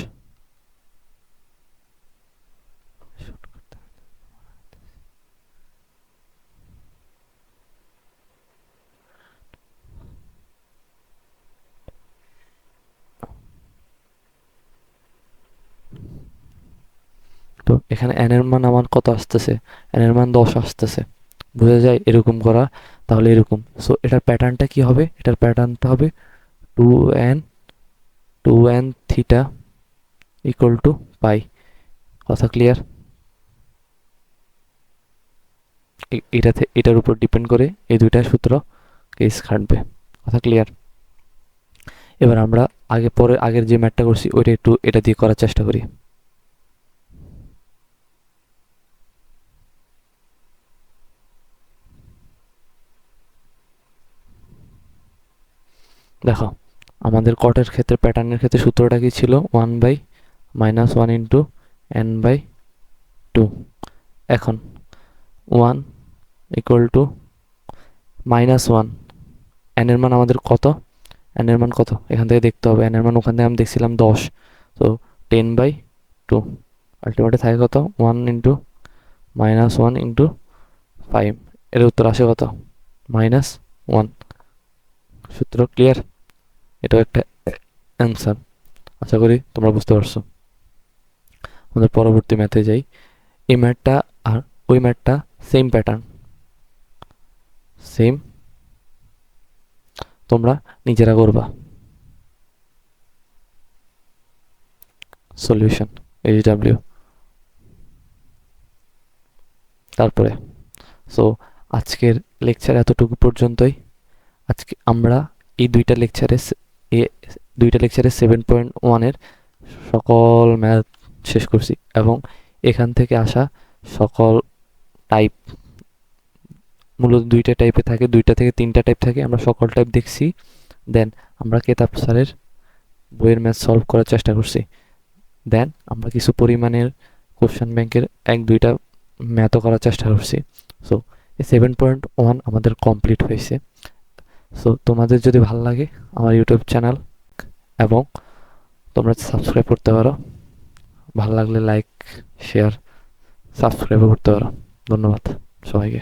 তো এখানে n এর মান আমার কত আসতেছে, n এর মান 10 আসতেছে। বোঝা যায় এরকম করা, তাহলে এরকম। সো এটার প্যাটার্নটা কি হবে, এটার প্যাটার্নটা হবে 2n 2n theta equal to পাই। কথা ক্লিয়ার? এটার উপর ডিপেন্ড করে এই দুইটা সূত্র কেস খাটবে। কথা ক্লিয়ার? এবার আমরা আগের যে ম্যাথটা করছি ওইটা একটু এটা দিয়ে করার চেষ্টা করি। দেখো আমাদের কটের ক্ষেত্রে প্যাটার্নের ক্ষেত্রে সূত্রটা কি ছিল, 1/-1 ইন্টু n/2। এখন 1 ইকুয়াল টু -1, n এর মান আমাদের কত, n এর মান কত এখান থেকে দেখতে হবে, n এর মান ওখান থেকে আমি দেখছিলাম 10, তো 10/2 আলটিমেটলি থাকে কত, 1 ইন্টু -1 ইন্টু 5, এর উত্তর আসে কত, -1। সূত্র ক্লিয়ার, এটাও একটা অ্যান্সার। আশা করি তোমরা বুঝতে পারছো। আমাদের পরবর্তী ম্যাথে যাই। এই ম্যাথটা আর ওই ম্যাথটা সেম প্যাটার্ন, সেম, তোমরা নিজেরা করবা। Solution HW। তারপরে সো আজকের লেকচার এতটুকু পর্যন্তই। আজকে আমরা এই দুইটা লেকচারে 7.1-এর সকল ম্যাথ শেষ করছি এবং এখান থেকে আসা সকল টাইপ, মূলত দুইটা টাইপে থাকে, 2 থেকে 3টা টাইপ থাকে, আমরা সকল টাইপ দেখছি। দেন আমরা কেতাব স্যারের বইয়ের ম্যাথ সলভ করার চেষ্টা করছি। দেন আমরা কিছু পরিমাণের কোশ্চেন ব্যাংকের 1-2টা ম্যাথও করার চেষ্টা করছি। সো এই 7.1 আমাদের কমপ্লিট হয়েছে। সো তোমাদের যদি ভালো লাগে আমার ইউটিউব চ্যানেল এবং তোমরা সাবস্ক্রাইব করতে পারো, ভালো লাগলে লাইক, শেয়ার, সাবস্ক্রাইবও করতে পারো। ধন্যবাদ সবাইকে।